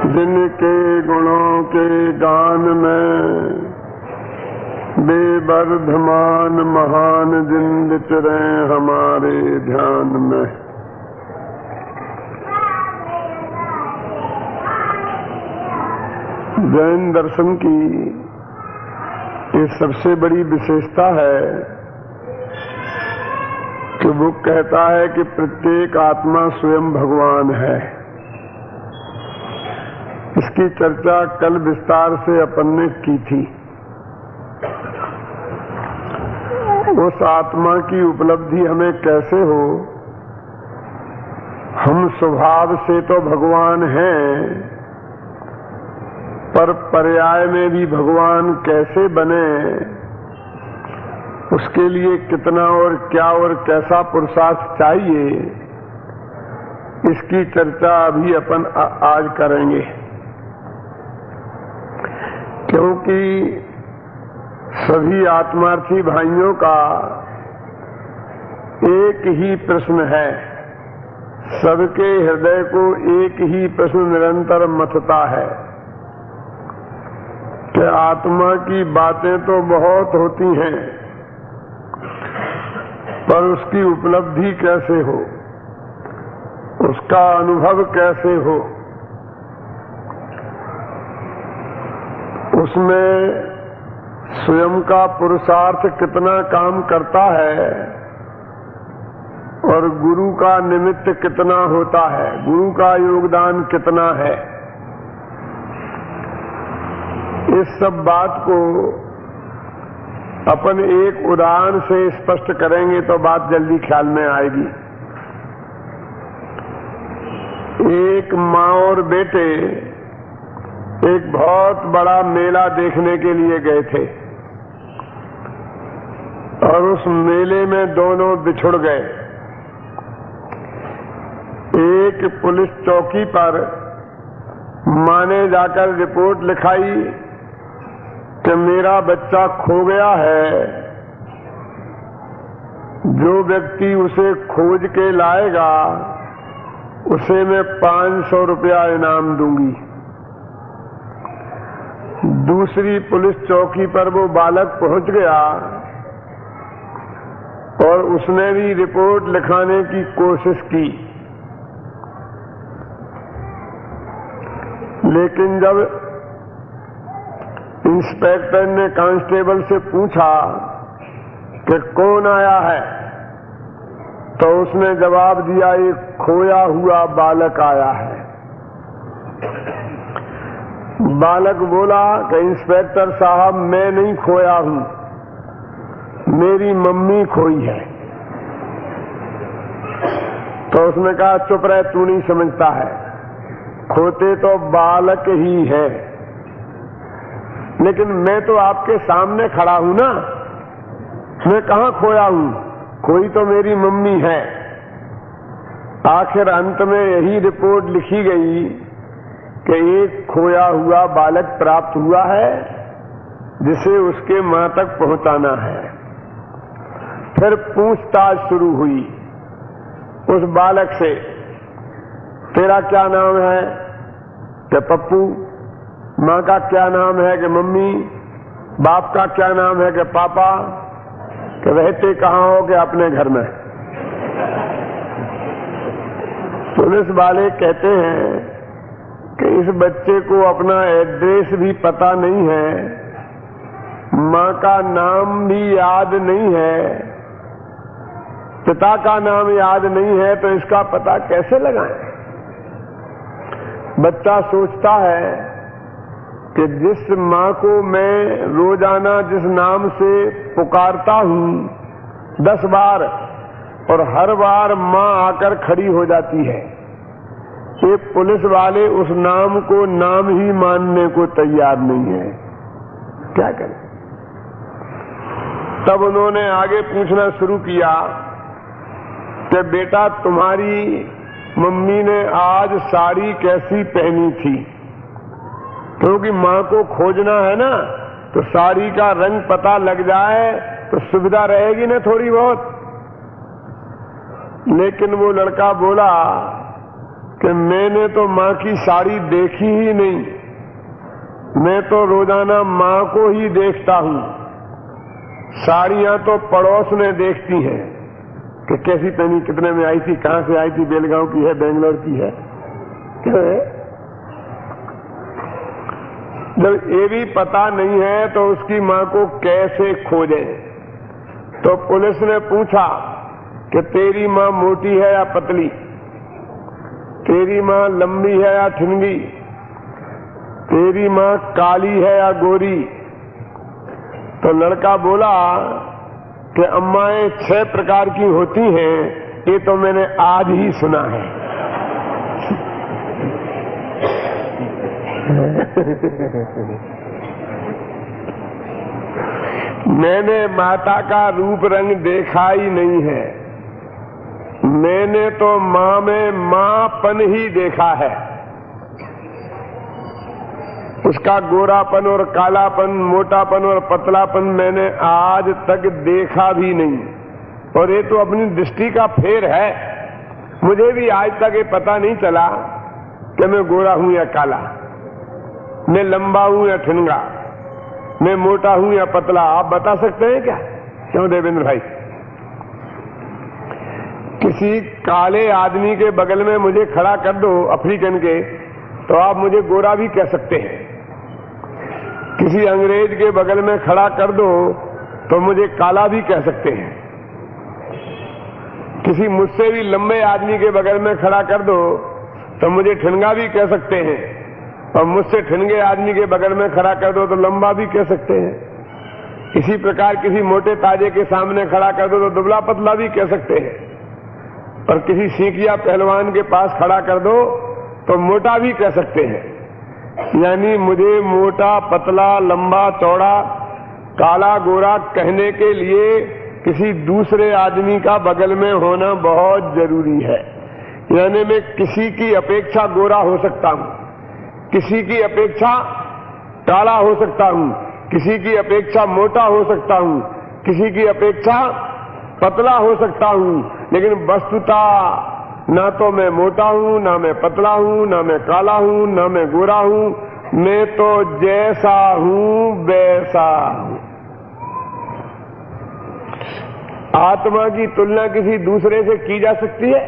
जिनके गुणों के गान में बेवर्धमान महान जिन विचरे हमारे ध्यान में। जैन दर्शन की ये सबसे बड़ी विशेषता है कि वो कहता है कि प्रत्येक आत्मा स्वयं भगवान है। इसकी चर्चा कल विस्तार से अपन ने की थी। उस आत्मा की उपलब्धि हमें कैसे हो? हम स्वभाव से तो भगवान हैं, पर पर्याय में भी भगवान कैसे बने, उसके लिए कितना और क्या और कैसा पुरुषार्थ चाहिए, इसकी चर्चा अभी अपन आज करेंगे। क्योंकि सभी आत्मार्थी भाइयों का एक ही प्रश्न है, सबके हृदय को एक ही प्रश्न निरंतर मथता है कि आत्मा की बातें तो बहुत होती हैं, पर उसकी उपलब्धि कैसे हो, उसका अनुभव कैसे हो, उसमें स्वयं का पुरुषार्थ कितना काम करता है और गुरु का निमित्त कितना होता है, गुरु का योगदान कितना है। इस सब बात को अपन एक उदाहरण से स्पष्ट करेंगे तो बात जल्दी ख्याल में आएगी। एक माँ और बेटे एक बहुत बड़ा मेला देखने के लिए गए थे और उस मेले में दोनों बिछुड़ गए। एक पुलिस चौकी पर माँ ने जाकर रिपोर्ट लिखाई कि मेरा बच्चा खो गया है, जो व्यक्ति उसे खोज के लाएगा उसे मैं 500 रुपया इनाम दूंगी। दूसरी पुलिस चौकी पर वो बालक पहुंच गया और उसने भी रिपोर्ट लिखाने की कोशिश की, लेकिन जब इंस्पेक्टर ने कांस्टेबल से पूछा कि कौन आया है, तो उसने जवाब दिया, ये खोया हुआ बालक आया है। बालक बोला कि इंस्पेक्टर साहब, मैं नहीं खोया हूं, मेरी मम्मी खोई है। तो उसने कहा, चुप रह, तू नहीं समझता है, खोते तो बालक ही है, लेकिन मैं तो आपके सामने खड़ा हूं ना, मैं कहां खोया हूं, खोई तो मेरी मम्मी है। आखिर अंत में यही रिपोर्ट लिखी गई कि एक खोया हुआ बालक प्राप्त हुआ है जिसे उसके मां तक पहुंचाना है। फिर पूछताछ शुरू हुई उस बालक से, तेरा क्या नाम है? कि पप्पू। माँ का क्या नाम है? कि मम्मी। बाप का क्या नाम है? कि पापा। कि रहते कहाँ हो? कि अपने घर में। पुलिस वाले कहते हैं कि इस बच्चे को अपना एड्रेस भी पता नहीं है, माँ का नाम भी याद नहीं है, पिता का नाम याद नहीं है, तो इसका पता कैसे लगाएं? बच्चा सोचता है कि जिस माँ को मैं रोजाना जिस नाम से पुकारता हूं 10 बार, और हर बार माँ आकर खड़ी हो जाती है, ये पुलिस वाले उस नाम को नाम ही मानने को तैयार नहीं है, क्या करें? तब उन्होंने आगे पूछना शुरू किया कि बेटा, तुम्हारी मम्मी ने आज साड़ी कैसी पहनी थी? क्योंकि माँ को खोजना है ना, तो साड़ी का रंग पता लग जाए तो सुविधा रहेगी ना थोड़ी बहुत। लेकिन वो लड़का बोला कि मैंने तो मां की साड़ी देखी ही नहीं, मैं तो रोजाना मां को ही देखता हूं। साड़ियां तो पड़ोस में देखती हैं कि कैसी पहनी, कितने में आई थी, कहां से आई थी, बेलगांव की है, बेंगलोर की है, क्या है? जब ये भी पता नहीं है तो उसकी मां को कैसे खोजें? तो पुलिस ने पूछा कि तेरी मां मोटी है या पतली, तेरी मां लंबी है या ठिनगी, तेरी मां काली है या गोरी? तो लड़का बोला कि अम्माएं 6 प्रकार की होती हैं, ये तो मैंने आज ही सुना है। मैंने माता का रूप रंग देखा ही नहीं है, मैंने तो मां में मांपन ही देखा है। उसका गोरापन और कालापन, मोटापन और पतलापन मैंने आज तक देखा भी नहीं। और ये तो अपनी दृष्टि का फेर है। मुझे भी आज तक ये पता नहीं चला कि मैं गोरा हूं या काला, मैं लंबा हूं या ठिनगा, मैं मोटा हूं या पतला। आप बता सकते हैं क्या? क्यों देवेंद्र भाई? किसी काले आदमी के बगल में मुझे खड़ा कर दो, अफ्रीकन के, तो आप मुझे गोरा भी कह सकते हैं। किसी अंग्रेज के बगल में खड़ा कर दो तो मुझे काला भी कह सकते हैं। किसी मुझसे भी लंबे आदमी के बगल में खड़ा कर दो तो मुझे ठिनगा भी कह सकते हैं, और मुझसे ठिनगे आदमी के बगल में खड़ा कर दो तो लंबा भी कह सकते हैं। इसी प्रकार किसी मोटे ताजे के सामने खड़ा कर दो तो दुबला पतला भी कह सकते हैं, और किसी सीखिया पहलवान के पास खड़ा कर दो तो मोटा भी कह सकते हैं। यानी मुझे मोटा, पतला, लंबा, चौड़ा, काला, गोरा कहने के लिए किसी दूसरे आदमी का बगल में होना बहुत जरूरी है। यानी मैं किसी की अपेक्षा गोरा हो सकता हूं, किसी की अपेक्षा काला हो सकता हूं, किसी की अपेक्षा मोटा हो सकता हूं, किसी की अपेक्षा पतला हो सकता हूं, लेकिन वस्तुतः ना तो मैं मोटा हूं, ना मैं पतला हूं, ना मैं काला हूं, ना मैं गोरा हूं, मैं तो जैसा हूं वैसा हूं। आत्मा की तुलना किसी दूसरे से की जा सकती है?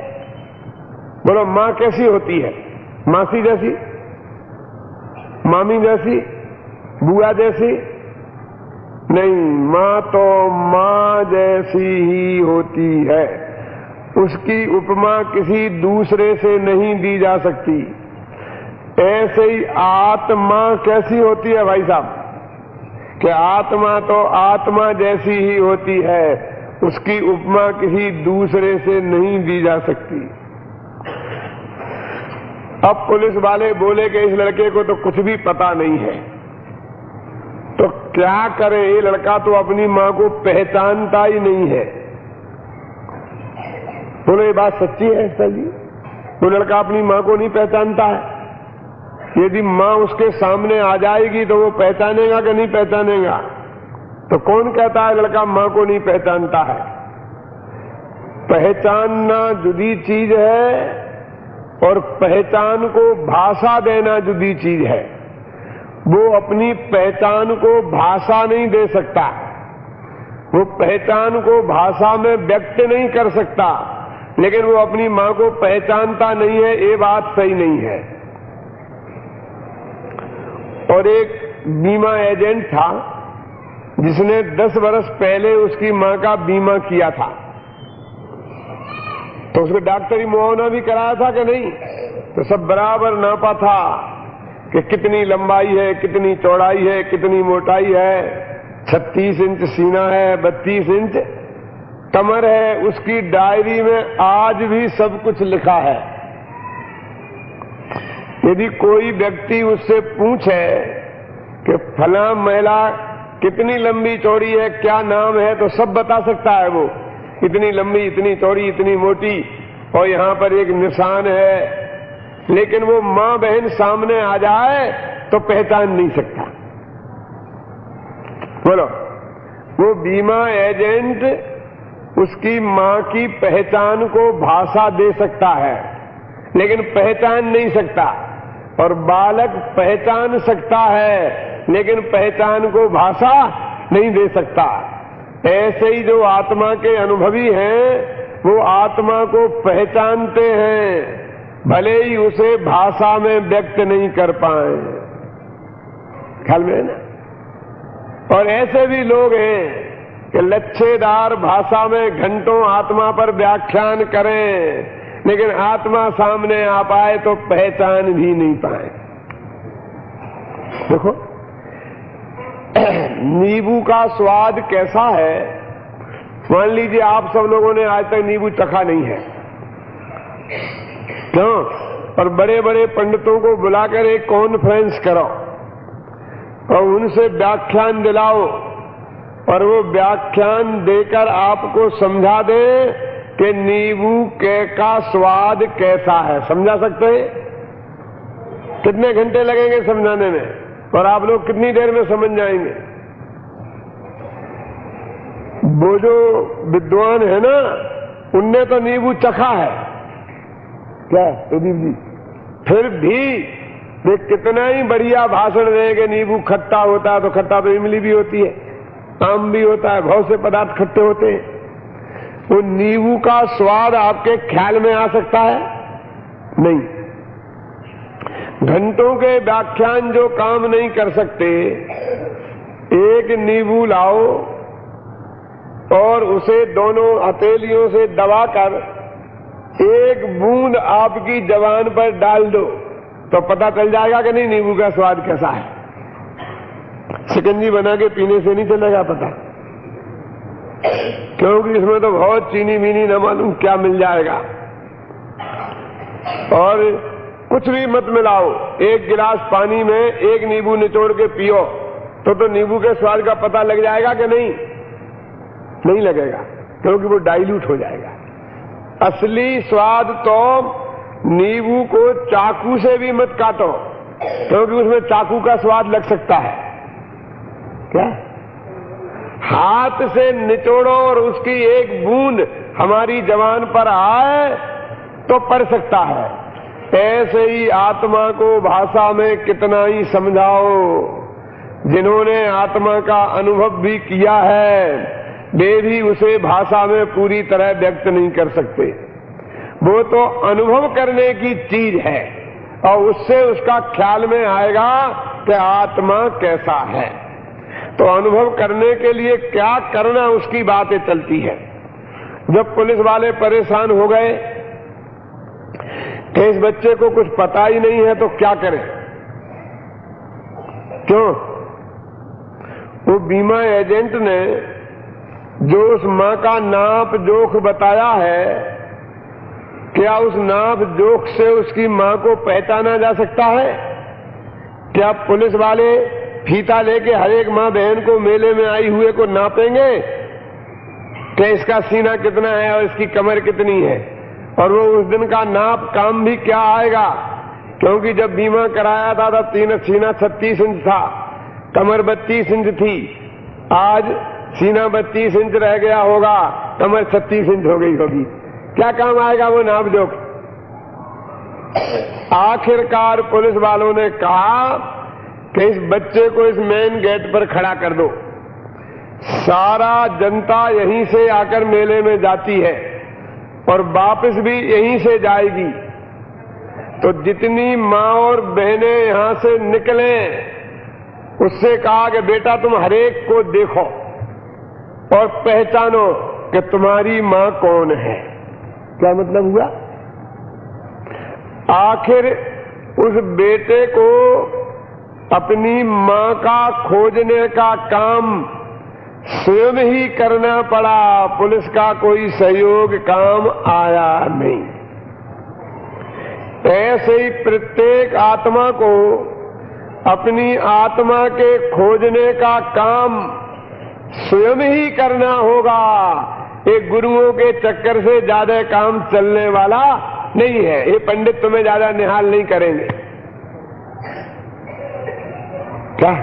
बोलो, मां कैसी होती है? मासी जैसी, मामी जैसी, बुआ जैसी? नहीं, मां तो मां जैसी ही होती है। उसकी उपमा किसी दूसरे से नहीं दी जा सकती। ऐसे ही आत्मा कैसी होती है भाई साहब? कि आत्मा तो आत्मा जैसी ही होती है, उसकी उपमा किसी दूसरे से नहीं दी जा सकती। अब पुलिस वाले बोले कि इस लड़के को तो कुछ भी पता नहीं है, तो क्या करे? ये लड़का तो अपनी मां को पहचानता ही नहीं है। बोलो, ये बात सच्ची है सर जी? वो लड़का अपनी मां को नहीं पहचानता है। यदि मां उसके सामने आ जाएगी तो वो पहचानेगा कि नहीं पहचानेगा? तो कौन कहता है लड़का मां को नहीं पहचानता है? पहचानना जुदी चीज है और पहचान को भाषा देना जुदी चीज है। वो अपनी पहचान को भाषा नहीं दे सकता, वो पहचान को भाषा में व्यक्त नहीं कर सकता, लेकिन वो अपनी मां को पहचानता नहीं है, ये बात सही नहीं है। और एक बीमा एजेंट था जिसने 10 वर्ष पहले उसकी मां का बीमा किया था, तो उसको डॉक्टरी मुआयना भी कराया था कि नहीं? तो सब बराबर नापा था कि कितनी लंबाई है, कितनी चौड़ाई है, कितनी मोटाई है। 36 इंच सीना है, 32 इंच कमर है। उसकी डायरी में आज भी सब कुछ लिखा है। यदि कोई व्यक्ति उससे पूछे कि फला महिला कितनी लंबी चौड़ी है, क्या नाम है, तो सब बता सकता है वो। इतनी लंबी, इतनी चौड़ी, इतनी मोटी, और यहां पर एक निशान है। लेकिन वो मां बहन सामने आ जाए तो पहचान नहीं सकता। बोलो, वो बीमा एजेंट उसकी मां की पहचान को भाषा दे सकता है, लेकिन पहचान नहीं सकता, और बालक पहचान सकता है लेकिन पहचान को भाषा नहीं दे सकता। ऐसे ही जो आत्मा के अनुभवी हैं वो आत्मा को पहचानते हैं, भले ही उसे भाषा में व्यक्त नहीं कर पाए। ख्याल में है ना? और ऐसे भी लोग हैं कि लच्छेदार भाषा में घंटों आत्मा पर व्याख्यान करें, लेकिन आत्मा सामने आ पाए तो पहचान भी नहीं पाए। देखो नींबू का स्वाद कैसा है। मान लीजिए आप सब लोगों ने आज तक नींबू चखा नहीं है, क्यों? और बड़े बड़े पंडितों को बुलाकर एक कॉन्फ्रेंस करो और उनसे व्याख्यान दिलाओ, और वो व्याख्यान देकर आपको समझा दे कि नींबू का स्वाद कैसा है। समझा सकते हैं? कितने घंटे लगेंगे समझाने में, और आप लोग कितनी देर में समझ जाएंगे? वो जो विद्वान है ना, उनने तो नींबू चखा है क्या प्रदीप जी? फिर भी वे कितना ही बढ़िया भाषण देंगे, नींबू खट्टा होता है तो खट्टा तो इमली भी होती है, आम भी होता है, बहुत से पदार्थ खट्टे होते हैं। वो नींबू का स्वाद आपके ख्याल में आ सकता है? नहीं। घंटों के व्याख्यान जो काम नहीं कर सकते, एक नींबू लाओ और उसे दोनों हथेलियों से दबाकर एक बूंद आपकी जबान पर डाल दो तो पता चल जाएगा कि नहीं नींबू का स्वाद कैसा है। शिकंजी बना के पीने से नहीं चलेगा पता, क्योंकि इसमें तो बहुत चीनी मीनी न मालूम क्या मिल जाएगा। और कुछ भी मत मिलाओ, एक गिलास पानी में एक नींबू निचोड़ के पियो तो नींबू के स्वाद का पता लग जाएगा कि नहीं? नहीं लगेगा, क्योंकि वो डाइल्यूट हो जाएगा। असली स्वाद तो नींबू को चाकू से भी मत काटो, क्योंकि उसमें चाकू का स्वाद लग सकता है। क्या? हाथ से निचोड़ो और उसकी एक बूंद हमारी जबान पर आए तो पड़ सकता है। ऐसे ही आत्मा को भाषा में कितना ही समझाओ, जिन्होंने आत्मा का अनुभव भी किया है वे भी उसे भाषा में पूरी तरह व्यक्त नहीं कर सकते। वो तो अनुभव करने की चीज है और उससे उसका ख्याल में आएगा कि आत्मा कैसा है। तो अनुभव करने के लिए क्या करना, उसकी बातें चलती है। जब पुलिस वाले परेशान हो गए कि इस बच्चे को कुछ पता ही नहीं है तो क्या करें? क्यों? वो बीमा एजेंट ने जो उस मां का नाप जोख बताया है, क्या उस नाप जोख से उसकी मां को पहचाना जा सकता है? क्या पुलिस वाले फीता लेके हर एक मां बहन को मेले में आई हुए को नापेंगे कि इसका सीना कितना है और इसकी कमर कितनी है? और वो उस दिन का नाप काम भी क्या आएगा? क्योंकि जब बीमा कराया था तब सीना 36 इंच था, कमर 32 इंच थी। आज सीना 32 इंच रह गया होगा, कमर 36 इंच हो गई होगी। क्या काम आएगा वो नाप जोख? आखिरकार पुलिस वालों ने कहा कि इस बच्चे को इस मेन गेट पर खड़ा कर दो। सारा जनता यहीं से आकर मेले में जाती है और वापस भी यहीं से जाएगी। तो जितनी माँ और बहनें यहां से निकले, उससे कहा कि बेटा तुम हरेक को देखो और पहचानो कि तुम्हारी मां कौन है। क्या मतलब हुआ? आखिर उस बेटे को अपनी मां का खोजने का काम स्वयं ही करना पड़ा, पुलिस का कोई सहयोग काम आया नहीं। ऐसे ही प्रत्येक आत्मा को अपनी आत्मा के खोजने का काम स्वयं ही करना होगा। एक गुरुओं के चक्कर से ज्यादा काम चलने वाला नहीं है। ये पंडित तुम्हें ज्यादा निहाल नहीं करेंगे। क्या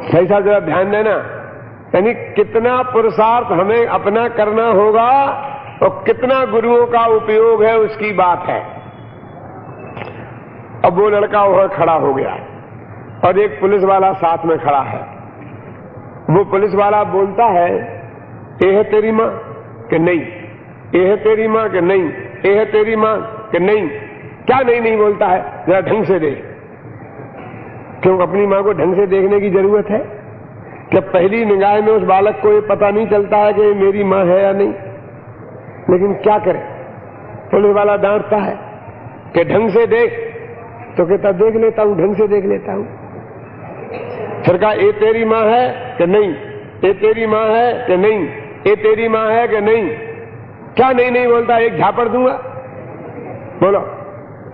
सही साहब, जरा ध्यान देना। यानी कितना पुरुषार्थ हमें अपना करना होगा और कितना गुरुओं का उपयोग है उसकी बात है। अब वो लड़का वहां खड़ा हो गया और एक पुलिस वाला साथ में खड़ा है। वो पुलिस वाला बोलता है, ये है तेरी मां कि नहीं, ये है तेरी मां कि नहीं, ये है तेरी मां कि नहीं। क्या नहीं नहीं बोलता है, जरा ढंग से देख। क्यों अपनी मां को ढंग से देखने की जरूरत है? क्या पहली निगाह में उस बालक को ये पता नहीं चलता है कि ये मेरी मां है या नहीं? लेकिन क्या करे, पुलिस वाला डांटता है कि ढंग से देख। तो कहता देख लेता हूं, ढंग से देख लेता हूं। फिर कहा ये तेरी मां है कि नहीं, ये तेरी मां है कि नहीं, ये तेरी मां है कि नहीं। क्या नहीं नहीं बोलता, एक झापड़ दूंगा। बोलो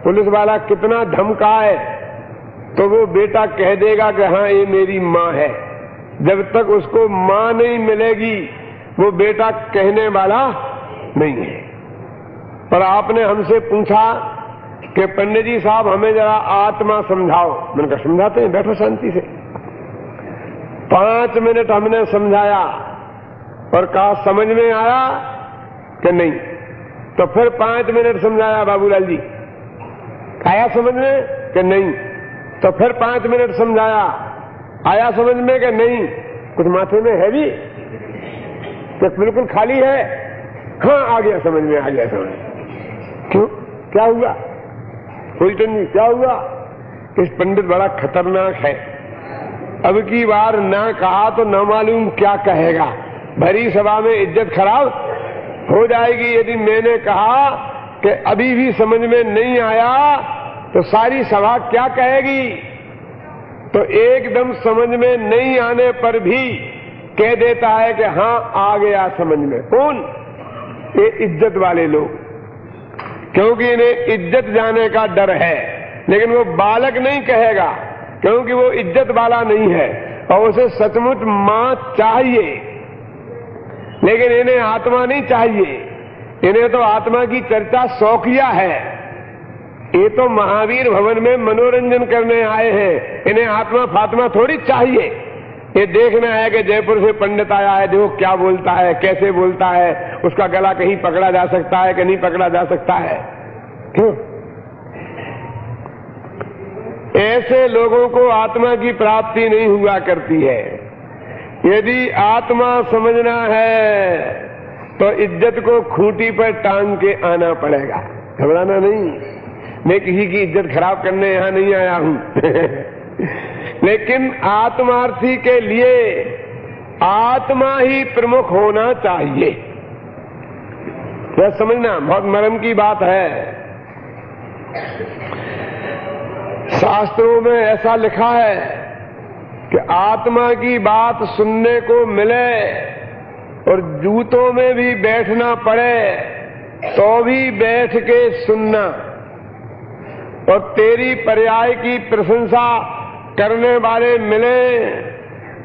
पुलिस वाला कितना धमकाए तो वो बेटा कह देगा कि हाँ ये मेरी मां है। जब तक उसको मां नहीं मिलेगी वो बेटा कहने वाला नहीं है। पर आपने हमसे पूछा कि पंडित जी साहब हमें जरा आत्मा समझाओ। मैंने कहा समझाते हैं, बैठो शांति से। 5 मिनट हमने समझाया और कहा समझ में आया कि नहीं। तो फिर 5 मिनट समझाया बाबूलाल जी, आया समझ में कि नहीं। तो फिर 5 मिनट समझाया, आया समझ में कि नहीं। कुछ माथे में है भी तो बिल्कुल खाली है, हाँ आ गया समझ में, आ गया समझ में। क्यों, क्या हुआ? फुलटन जी क्या हुआ? इस पंडित बड़ा खतरनाक है। अब की बार ना कहा तो न मालूम क्या कहेगा। भरी सभा में इज्जत खराब हो जाएगी। यदि मैंने कहा कि अभी भी समझ में नहीं आया तो सारी सभा क्या कहेगी? तो एकदम समझ में नहीं आने पर भी कह देता है कि हाँ आ गया समझ में। कौन? ये इज्जत वाले लोग, क्योंकि इन्हें इज्जत जाने का डर है। लेकिन वो बालक नहीं कहेगा क्योंकि वो इज्जत वाला नहीं है और उसे सचमुच मां चाहिए। लेकिन इन्हें आत्मा नहीं चाहिए, इन्हें तो आत्मा की चर्चा शौकिया है। ये तो महावीर भवन में मनोरंजन करने आए हैं, इन्हें आत्मा फात्मा थोड़ी चाहिए। ये देखना है कि जयपुर से पंडित आया है, देखो क्या बोलता है, कैसे बोलता है, उसका गला कहीं पकड़ा जा सकता है कि नहीं पकड़ा जा सकता है। क्यों? ऐसे लोगों को आत्मा की प्राप्ति नहीं हुआ करती है। यदि आत्मा समझना है तो इज्जत को खूंटी पर टांग के आना पड़ेगा, घबराना नहीं। मैं किसी की इज्जत खराब करने यहां नहीं आया हूं लेकिन आत्मार्थी के लिए आत्मा ही प्रमुख होना चाहिए। यह समझना बहुत मर्म की बात है। शास्त्रों में ऐसा लिखा है कि आत्मा की बात सुनने को मिले और जूतों में भी बैठना पड़े तो भी बैठ के सुनना, और तेरी पर्याय की प्रशंसा करने वाले मिले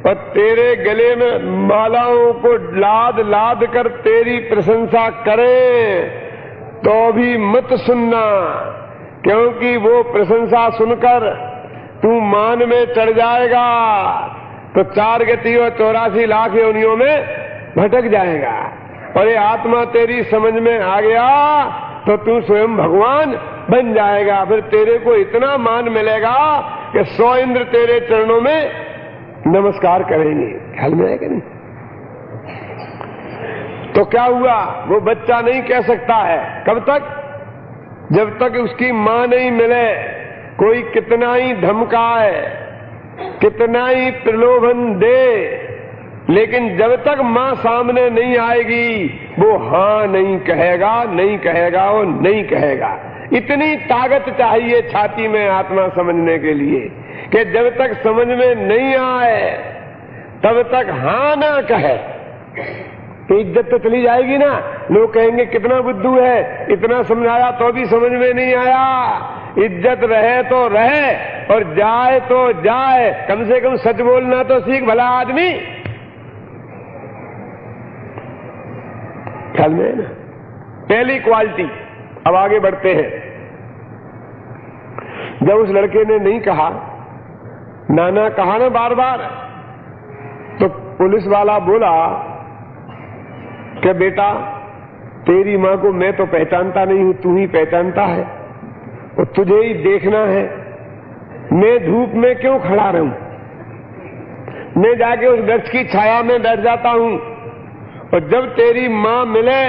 और तेरे गले में मालाओं को लाद लाद कर तेरी प्रशंसा करें तो भी मत सुनना, क्योंकि वो प्रशंसा सुनकर तू मान में चढ़ जाएगा तो 4 गति और 84 लाख योनियों में भटक जाएगा। और ये आत्मा तेरी समझ में आ गया तो तू स्वयं भगवान बन जाएगा। फिर तेरे को इतना मान मिलेगा कि 100 इंद्र तेरे चरणों में नमस्कार करेंगे। ख्याल में आएगा नहीं? तो क्या हुआ? वो बच्चा नहीं कह सकता है। कब तक? जब तक उसकी मां नहीं मिले। कोई कितना ही धमकाए, कितना ही प्रलोभन दे, लेकिन जब तक मां सामने नहीं आएगी वो हाँ नहीं कहेगा, नहीं कहेगा, वो नहीं कहेगा। इतनी ताकत चाहिए छाती में आत्मा समझने के लिए कि जब तक समझ में नहीं आए तब तक हाँ ना कहे तो इज्जत तो चली जाएगी ना। लोग कहेंगे कितना बुद्धू है, इतना समझाया तो भी समझ में नहीं आया। इज्जत रहे तो रहे और जाए तो जाए, कम से कम सच बोलना तो सीख भला आदमी। ख्याल में है ना? पहली क्वालिटी। अब आगे बढ़ते हैं। जब उस लड़के ने नहीं कहा, नाना कहा ना बार बार, तो पुलिस वाला बोला कि बेटा तेरी मां को मैं तो पहचानता नहीं हूं, तू ही पहचानता है और तुझे ही देखना है। मैं धूप में क्यों खड़ा रहूं? मैं जाके उस वृक्ष की छाया में बैठ जाता हूं और जब तेरी मां मिले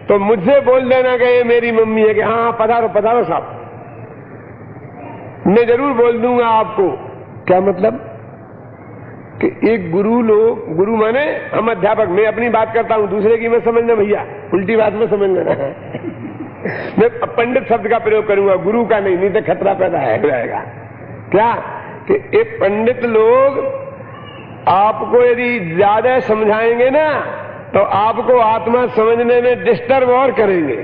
तो मुझसे बोल देना कि ये मेरी मम्मी है, कि हाँ पधारो पधारो साहब, मैं जरूर बोल दूंगा आपको। क्या मतलब कि एक गुरु माने हम अध्यापक, मैं अपनी बात करता हूं, दूसरे की मैं समझना भैया, उल्टी बात में समझ लेना है। मैं पंडित शब्द का प्रयोग करूंगा, गुरु का नहीं तो खतरा पैदा है जाएगा। क्या कि एक पंडित लोग आपको यदि ज्यादा समझाएंगे ना तो आपको आत्मा समझने में डिस्टर्ब और करेंगे।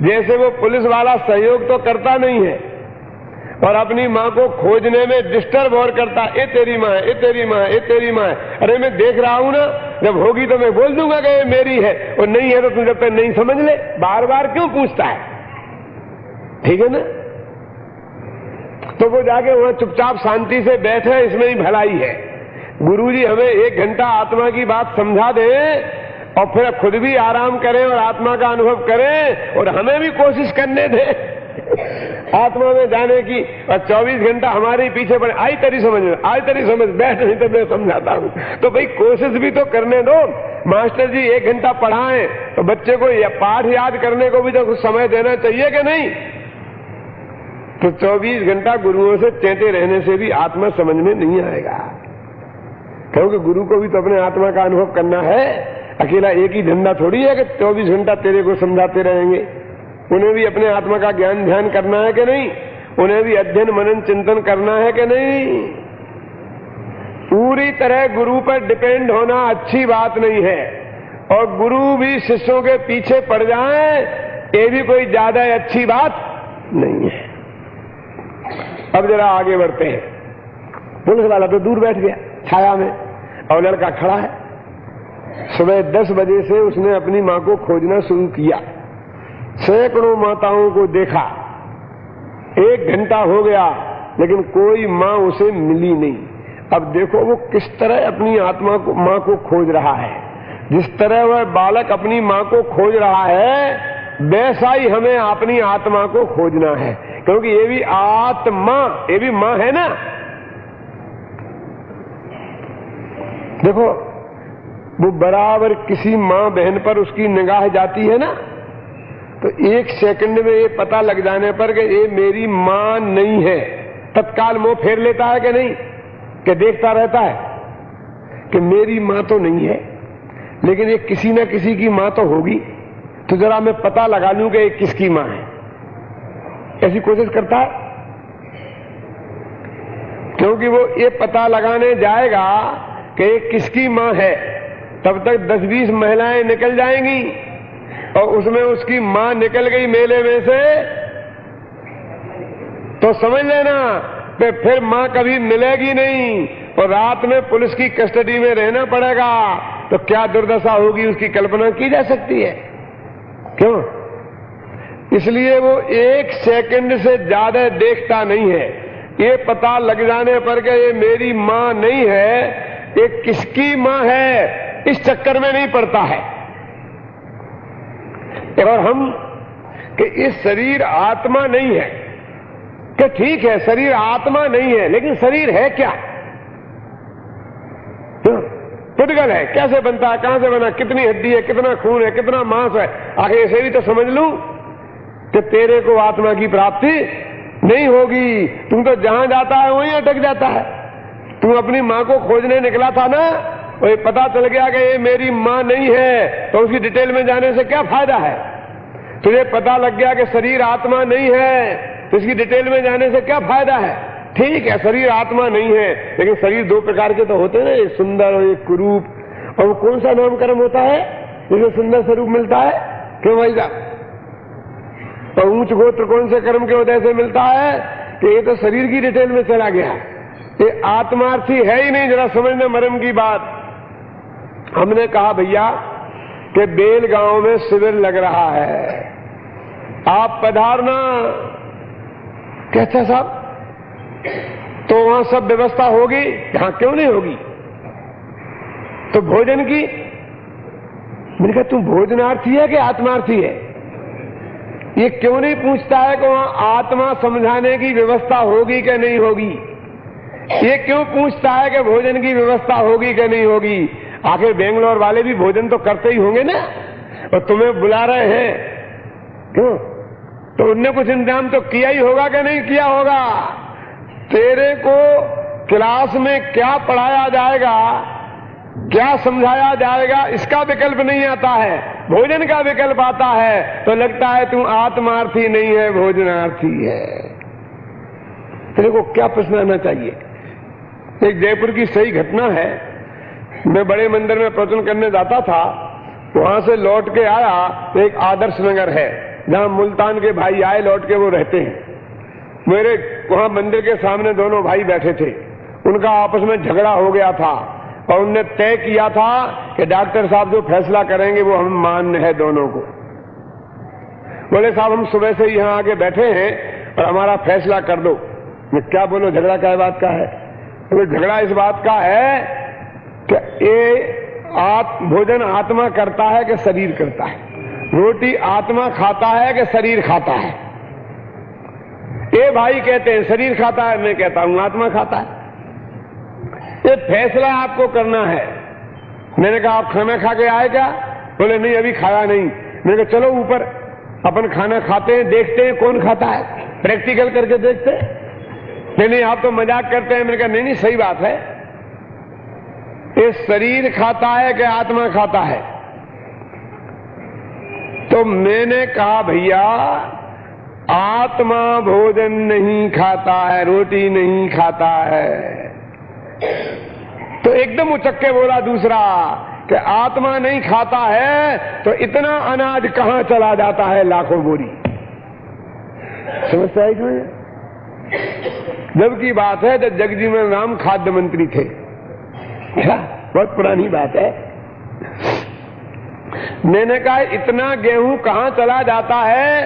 जैसे वो पुलिस वाला सहयोग तो करता नहीं है और अपनी मां को खोजने में डिस्टर्ब और करता, ए तेरी मां है, ए तेरी मां है, ए तेरी मां है। अरे मैं देख रहा हूं ना, जब होगी तो मैं बोल दूंगा कि ये मेरी है, और नहीं है तो तू जब तक नहीं समझ ले बार बार क्यों पूछता है? ठीक है ना? तो वो जाके वहां चुपचाप शांति से बैठे, इसमें ही भलाई है। गुरुजी हमें 1 घंटा आत्मा की बात समझा दें और फिर खुद भी आराम करें और आत्मा का अनुभव करें और हमें भी कोशिश करने दें आत्मा में जाने की, और 24 घंटा हमारे पीछे पड़े, आई तेरी समझ में, आई तेरी समझ, बैठ नहीं तो मैं समझाता हूं। तो भाई कोशिश भी तो करने दो। मास्टर जी 1 घंटा पढ़ाएं तो बच्चे को पाठ याद करने को भी तो कुछ समय देना चाहिए कि नहीं? तो 24 घंटा गुरुओं से चेते रहने से भी आत्मा समझ में नहीं आएगा, क्योंकि गुरु को भी तो अपने आत्मा का अनुभव करना है। अकेला एक ही धंधा थोड़ी है कि 24 घंटा तेरे को समझाते रहेंगे। उन्हें भी अपने आत्मा का ज्ञान ध्यान करना है कि नहीं? उन्हें भी अध्ययन मनन चिंतन करना है कि नहीं? पूरी तरह गुरु पर डिपेंड होना अच्छी बात नहीं है, और गुरु भी शिष्यों के पीछे पड़ जाए ये भी कोई ज्यादा अच्छी बात नहीं है। अब जरा आगे बढ़ते हैं। पुलिस वाला तो दूर बैठ गया छाया में और लड़का खड़ा है। सुबह 10 बजे से उसने अपनी मां को खोजना शुरू किया, सैकड़ों माताओं को देखा, 1 घंटा हो गया लेकिन कोई मां उसे मिली नहीं। अब देखो वो किस तरह अपनी आत्मा को, मां को खोज रहा है। जिस तरह वह बालक अपनी मां को खोज रहा है वैसा ही हमें अपनी आत्मा को खोजना है, क्योंकि ये भी आत्मा, ये भी मां है ना। देखो वो बराबर किसी मां बहन पर उसकी निगाह जाती है ना, तो 1 सेकंड में ये पता लग जाने पर कि ये मेरी मां नहीं है, तत्काल मुंह फेर लेता है कि नहीं? कि देखता रहता है कि मेरी मां तो नहीं है, लेकिन ये किसी न किसी की मां तो होगी, तो जरा मैं पता लगा लूं कि ये किसकी मां है। ऐसी कोशिश करता है, क्योंकि वो ये पता लगाने जाएगा कि ये किसकी मां है, तब तक 10-20 महिलाएं निकल जाएंगी और उसमें उसकी मां निकल गई मेले में से, तो समझ लेना कि फिर मां कभी मिलेगी नहीं और रात में पुलिस की कस्टडी में रहना पड़ेगा। तो क्या दुर्दशा होगी उसकी कल्पना की जा सकती है। क्यों? इसलिए वो 1 सेकंड से ज्यादा देखता नहीं है। ये पता लग जाने पर कि ये मेरी मां नहीं है, ये किसकी मां है, इस चक्कर में नहीं पड़ता है। और हम कि इस शरीर आत्मा नहीं है, कि ठीक है शरीर आत्मा नहीं है, लेकिन शरीर है क्या? पुद्गल है, कैसे बनता है, कहां से बना, कितनी हड्डी है, कितना खून है, कितना मांस है, आखिर ऐसे भी तो समझ लूं कि तेरे को आत्मा की प्राप्ति नहीं होगी। तुम तो जहां जाता है वहीं अटक जाता है। तुम अपनी मां को खोजने निकला था ना, वही पता चल गया कि ये मेरी मां नहीं है, तो उसकी डिटेल में जाने से क्या फायदा है? तुझे पता लग गया कि शरीर आत्मा नहीं है, तो इसकी डिटेल में जाने से क्या फायदा है? ठीक है शरीर आत्मा नहीं है, लेकिन शरीर 2 प्रकार के तो होते हैं ना, एक सुंदर और एक कुरूप। और वो कौन सा नामकरण होता है जिसे सुंदर स्वरूप मिलता है? क्यों भाई साहब? तो ऊंच गोत्र कौन से कर्म के उदय से मिलता है कि ये तो शरीर की डिटेल में चला गया, ये आत्मार्थी है ही नहीं। जरा समझना मरम की बात। हमने कहा भैया कि बेल गांव में शिविर लग रहा है, आप पधारना। कैसा साहब? तो वहां सब व्यवस्था होगी? यहां क्यों नहीं होगी? तो भोजन की मैंने कहा तू भोजनार्थी है कि आत्मार्थी है? ये क्यों नहीं पूछता है कि वहां आत्मा समझाने की व्यवस्था होगी कि नहीं होगी? ये क्यों पूछता है कि भोजन की व्यवस्था होगी कि नहीं होगी? आखिर बेंगलोर वाले भी भोजन तो करते ही होंगे ना, और तुम्हें बुला रहे हैं क्यों? तो उनने कुछ इंतजाम तो किया ही होगा कि नहीं किया होगा? तेरे को क्लास में क्या पढ़ाया जाएगा, क्या समझाया जाएगा, इसका विकल्प नहीं आता है, भोजन का विकल्प आता है। तो लगता है तू आत्मार्थी नहीं है, भोजनार्थी है। तेरे को क्या प्रश्न आना चाहिए? एक जयपुर की सही घटना है। मैं बड़े मंदिर में प्रवचन करने जाता था, वहां से लौट के आया तो एक आदर्श नगर है जहां मुल्तान के भाई आए, लौट के वो रहते हैं। मेरे वहां मंदिर के सामने दोनों भाई बैठे थे, उनका आपस में झगड़ा हो गया था और उनने तय किया था कि डॉक्टर साहब जो फैसला करेंगे वो हम मान्य है दोनों को। बोले साहब हम सुबह से यहां आके बैठे हैं और हमारा फैसला कर दो। मैं क्या बोलो, झगड़ा क्या बात का है? तो झगड़ा इस बात का है कि ये भोजन आत्मा करता है कि शरीर करता है? रोटी आत्मा खाता है कि शरीर खाता है? ये भाई कहते हैं शरीर खाता है, मैं कहता हूं आत्मा खाता है। ये फैसला आपको करना है। मैंने कहा आप खाना खा के आए क्या? बोले नहीं अभी खाया नहीं। मैंने कहा चलो ऊपर अपन खाना खाते हैं, देखते हैं कौन खाता है, प्रैक्टिकल करके देखते हैं। नहीं आप तो मजाक करते हैं। मैंने कहा नहीं सही बात है। ये शरीर खाता है कि आत्मा खाता है? तो मैंने कहा भैया आत्मा भोजन नहीं खाता है, रोटी नहीं खाता है। तो एकदम उचक के बोला दूसरा कि आत्मा नहीं खाता है तो इतना अनाज कहां चला जाता है, लाखों बोरी। समझते हैं क्यों? जबकि बात है जब जगजीवन राम खाद्य मंत्री थे, क्या बहुत पुरानी बात है। मैंने कहा इतना गेहूं कहां चला जाता है,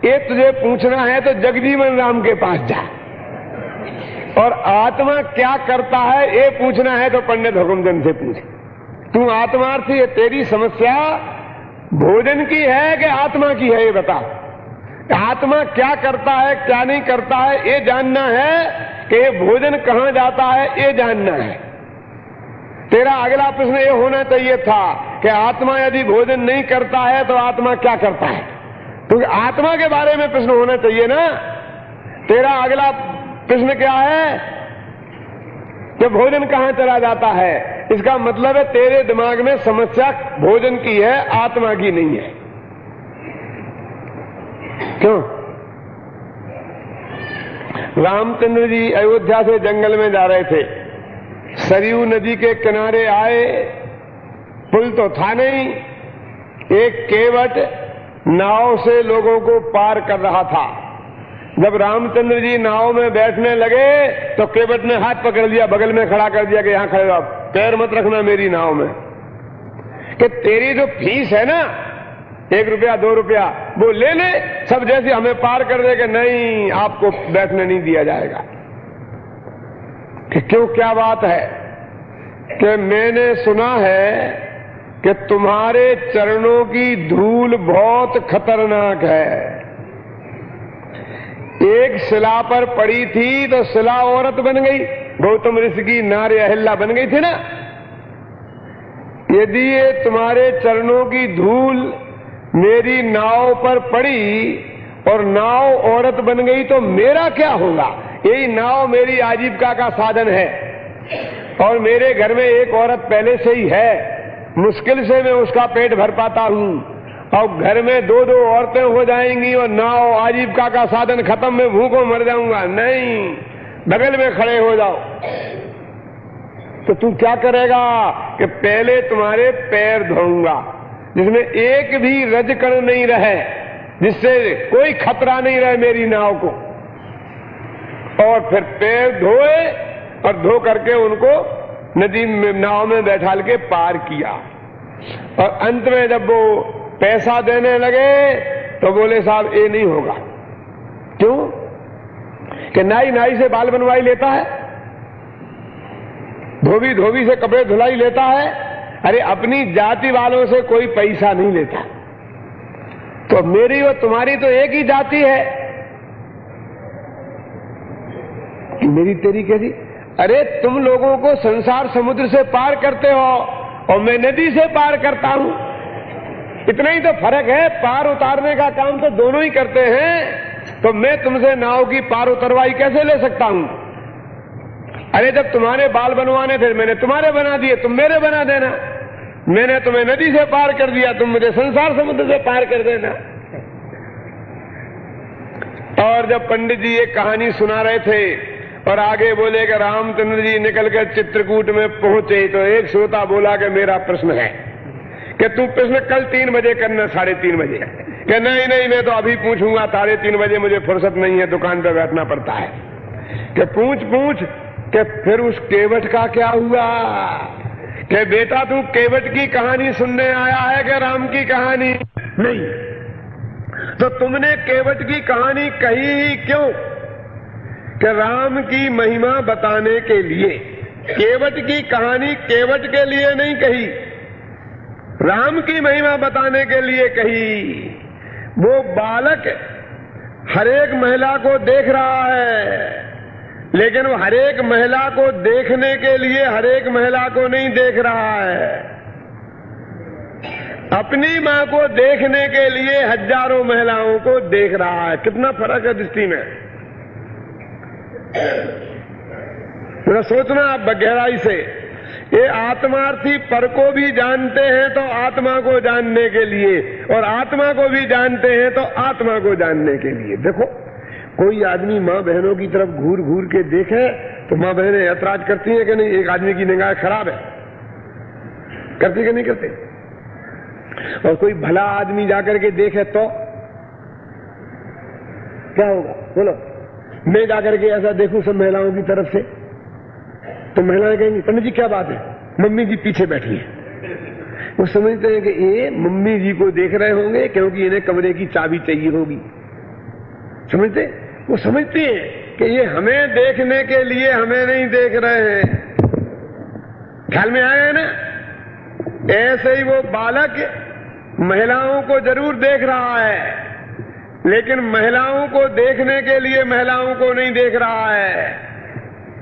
ये तुझे पूछना है तो जगजीवन राम के पास जा, और आत्मा क्या करता है ये पूछना है तो पंडित हुकुमचंद से पूछ। तू आत्मार्थी है, तेरी समस्या भोजन की है कि आत्मा की है ये बता। आत्मा क्या करता है क्या नहीं करता है ये जानना है कि ये भोजन कहां जाता है ये जानना है। तेरा अगला प्रश्न ये होना चाहिए था कि आत्मा यदि भोजन नहीं करता है तो आत्मा क्या करता है, क्योंकि आत्मा के बारे में प्रश्न होना चाहिए ना। तेरा अगला प्रश्न क्या है कि भोजन कहां चला जाता है। इसका मतलब है तेरे दिमाग में समस्या भोजन की है, आत्मा की नहीं है। क्यों? रामचंद्र जी अयोध्या से जंगल में जा रहे थे, सरयू नदी के किनारे आए, पुल तो था नहीं, एक केवट नाव से लोगों को पार कर रहा था। जब रामचंद्र जी नाव में बैठने लगे तो केवट ने हाथ पकड़ लिया, बगल में खड़ा कर दिया कि यहां खड़े रहो, पैर मत रखना मेरी नाव में, कि तेरी जो फीस है ना 1 रुपया 2 रुपया वो ले ले, सब जैसे हमें पार कर दे कि नहीं आपको बैठने नहीं दिया जाएगा। कि क्यों, क्या बात है? कि मैंने सुना है कि तुम्हारे चरणों की धूल बहुत खतरनाक है। एक शिला पर पड़ी थी तो शिला औरत बन गई, गौतम ऋषि की नारी अहिल्या बन गई थी ना। यदि ये तुम्हारे चरणों की धूल मेरी नाव पर पड़ी और नाव औरत बन गई तो मेरा क्या होगा? यही नाव मेरी आजीविका का साधन है और मेरे घर में एक औरत पहले से ही है, मुश्किल से मैं उसका पेट भर पाता हूं, और घर में 2-2 औरतें हो जाएंगी और नाव आजीविका का साधन खत्म, मैं भूखों मर जाऊंगा। नहीं, बगल में खड़े हो जाओ। तो तू क्या करेगा कि पहले तुम्हारे पैर धोऊंगा जिसमें एक भी रजकण नहीं रहे, जिससे कोई खतरा नहीं रहे मेरी नाव को, और फिर पैर धोए और धो करके उनको नदी में नाव में बैठाल के पार किया। और अंत में जब वो पैसा देने लगे तो बोले साहब ये नहीं होगा। क्यों? कि नाई से बाल बनवाई लेता है, धोबी से कपड़े धुलाई लेता है, अरे अपनी जाति वालों से कोई पैसा नहीं लेता, तो मेरी और तुम्हारी तो एक ही जाति है। मेरी तेरी कैसी? अरे तुम लोगों को संसार समुद्र से पार करते हो और मैं नदी से पार करता हूं, इतना ही तो फर्क है। पार उतारने का काम तो दोनों ही करते हैं, तो मैं तुमसे नाव की पार उतरवाई कैसे ले सकता हूं? अरे जब तुम्हारे बाल बनवाने थे मैंने तुम्हारे बना दिए, तुम मेरे बना देना। मैंने तुम्हें नदी से पार कर दिया, तुम मुझे संसार समुद्र से पार कर देना। और जब पंडित जी एक कहानी सुना रहे थे और आगे बोले कि रामचंद्र जी निकलकर चित्रकूट में पहुंचे, तो एक श्रोता बोला कि मेरा प्रश्न है कि तू प्रश्न कल 3 बजे करना, 3:30 बजे। कि नहीं नहीं, मैं तो अभी पूछूंगा, 3:30 बजे मुझे फुर्सत नहीं है, दुकान पे बैठना पड़ता है। कि पूछ कि फिर उस केवट का क्या हुआ? कि बेटा तू केवट की कहानी सुनने आया है कि राम की कहानी? नहीं। तो तुमने केवट की कहानी कही ही क्यों? कि राम की महिमा बताने के लिए। केवट की कहानी केवट के लिए नहीं कही, राम की महिमा बताने के लिए कही। वो बालक हरेक महिला को देख रहा है, लेकिन वो हरेक महिला को देखने के लिए हरेक महिला को नहीं देख रहा है, अपनी मां को देखने के लिए हजारों महिलाओं को देख रहा है। कितना फर्क है दृष्टि में, थोड़ा सोचना आप गहराई से। ये आत्मार्थी पर को भी जानते हैं तो आत्मा को जानने के लिए, और आत्मा को भी जानते हैं तो आत्मा को जानने के लिए। देखो, कोई आदमी माँ बहनों की तरफ घूर घूर के देखे तो माँ बहनें ऐतराज करती हैं कि नहीं, एक आदमी की निगाह खराब है, करती कि नहीं करते? और कोई भला आदमी जाकर के देखे तो क्या होगा? बोलो, मैं जाकर के ऐसा देखूं सब महिलाओं की तरफ से, तो महिलाएं कहेंगी पंडित जी क्या बात है, मम्मी जी पीछे बैठी है। वो समझते हैं कि ये मम्मी जी को देख रहे होंगे क्योंकि इन्हें कमरे की चाबी चाहिए होगी। समझते? वो समझते हैं कि ये हमें देखने के लिए हमें नहीं देख रहे हैं। ख्याल में आया है ना? ऐसे ही वो बालक महिलाओं को जरूर देख रहा है, लेकिन महिलाओं को देखने के लिए महिलाओं को नहीं देख रहा है,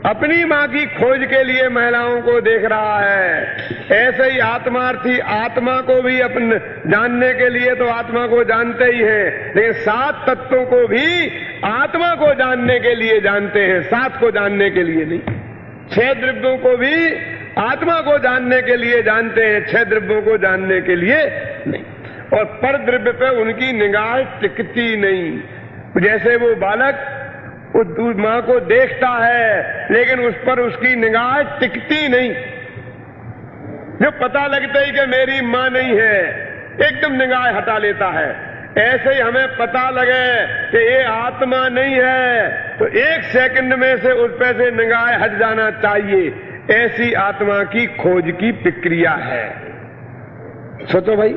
अपनी मां की खोज के लिए महिलाओं को देख रहा है। ऐसे ही आत्मार्थी आत्मा को भी अपन जानने के लिए तो आत्मा को जानते ही हैं, लेकिन 7 तत्वों को भी आत्मा को जानने के लिए जानते हैं, 7 को जानने के लिए नहीं। 6 द्रव्यों को भी आत्मा को जानने के लिए जानते हैं, 6 द्रव्यों को जानने के लिए नहीं। और पर द्रव्य पे उनकी निगाह टिकती नहीं। जैसे वो बालक उस मां को देखता है लेकिन उस पर उसकी निगाह टिकती नहीं, जो पता लगता ही कि मेरी मां नहीं है एकदम निगाह हटा लेता है। ऐसे ही हमें पता लगे कि ये आत्मा नहीं है तो 1 सेकंड में से उस पर से निगाह हट जाना चाहिए। ऐसी आत्मा की खोज की प्रक्रिया है। सोचो भाई,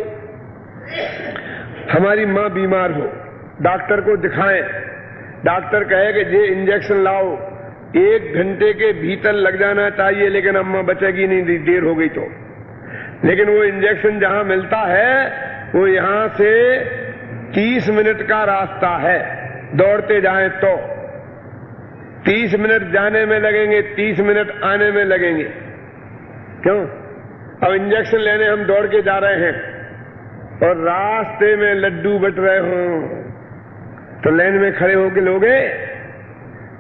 हमारी मां बीमार हो, डॉक्टर को दिखाएं, डॉक्टर कहे कि ये इंजेक्शन लाओ, 1 घंटे के भीतर लग जाना चाहिए, लेकिन अम्मा बचेगी नहीं, देर हो गई तो। लेकिन वो इंजेक्शन जहां मिलता है वो यहां से 30 मिनट का रास्ता है, दौड़ते जाएं तो 30 मिनट जाने में लगेंगे, 30 मिनट आने में लगेंगे। क्यों? अब इंजेक्शन लेने हम दौड़ के जा रहे हैं और रास्ते में लड्डू बट रहे हों तो लाइन में खड़े होके लोगे,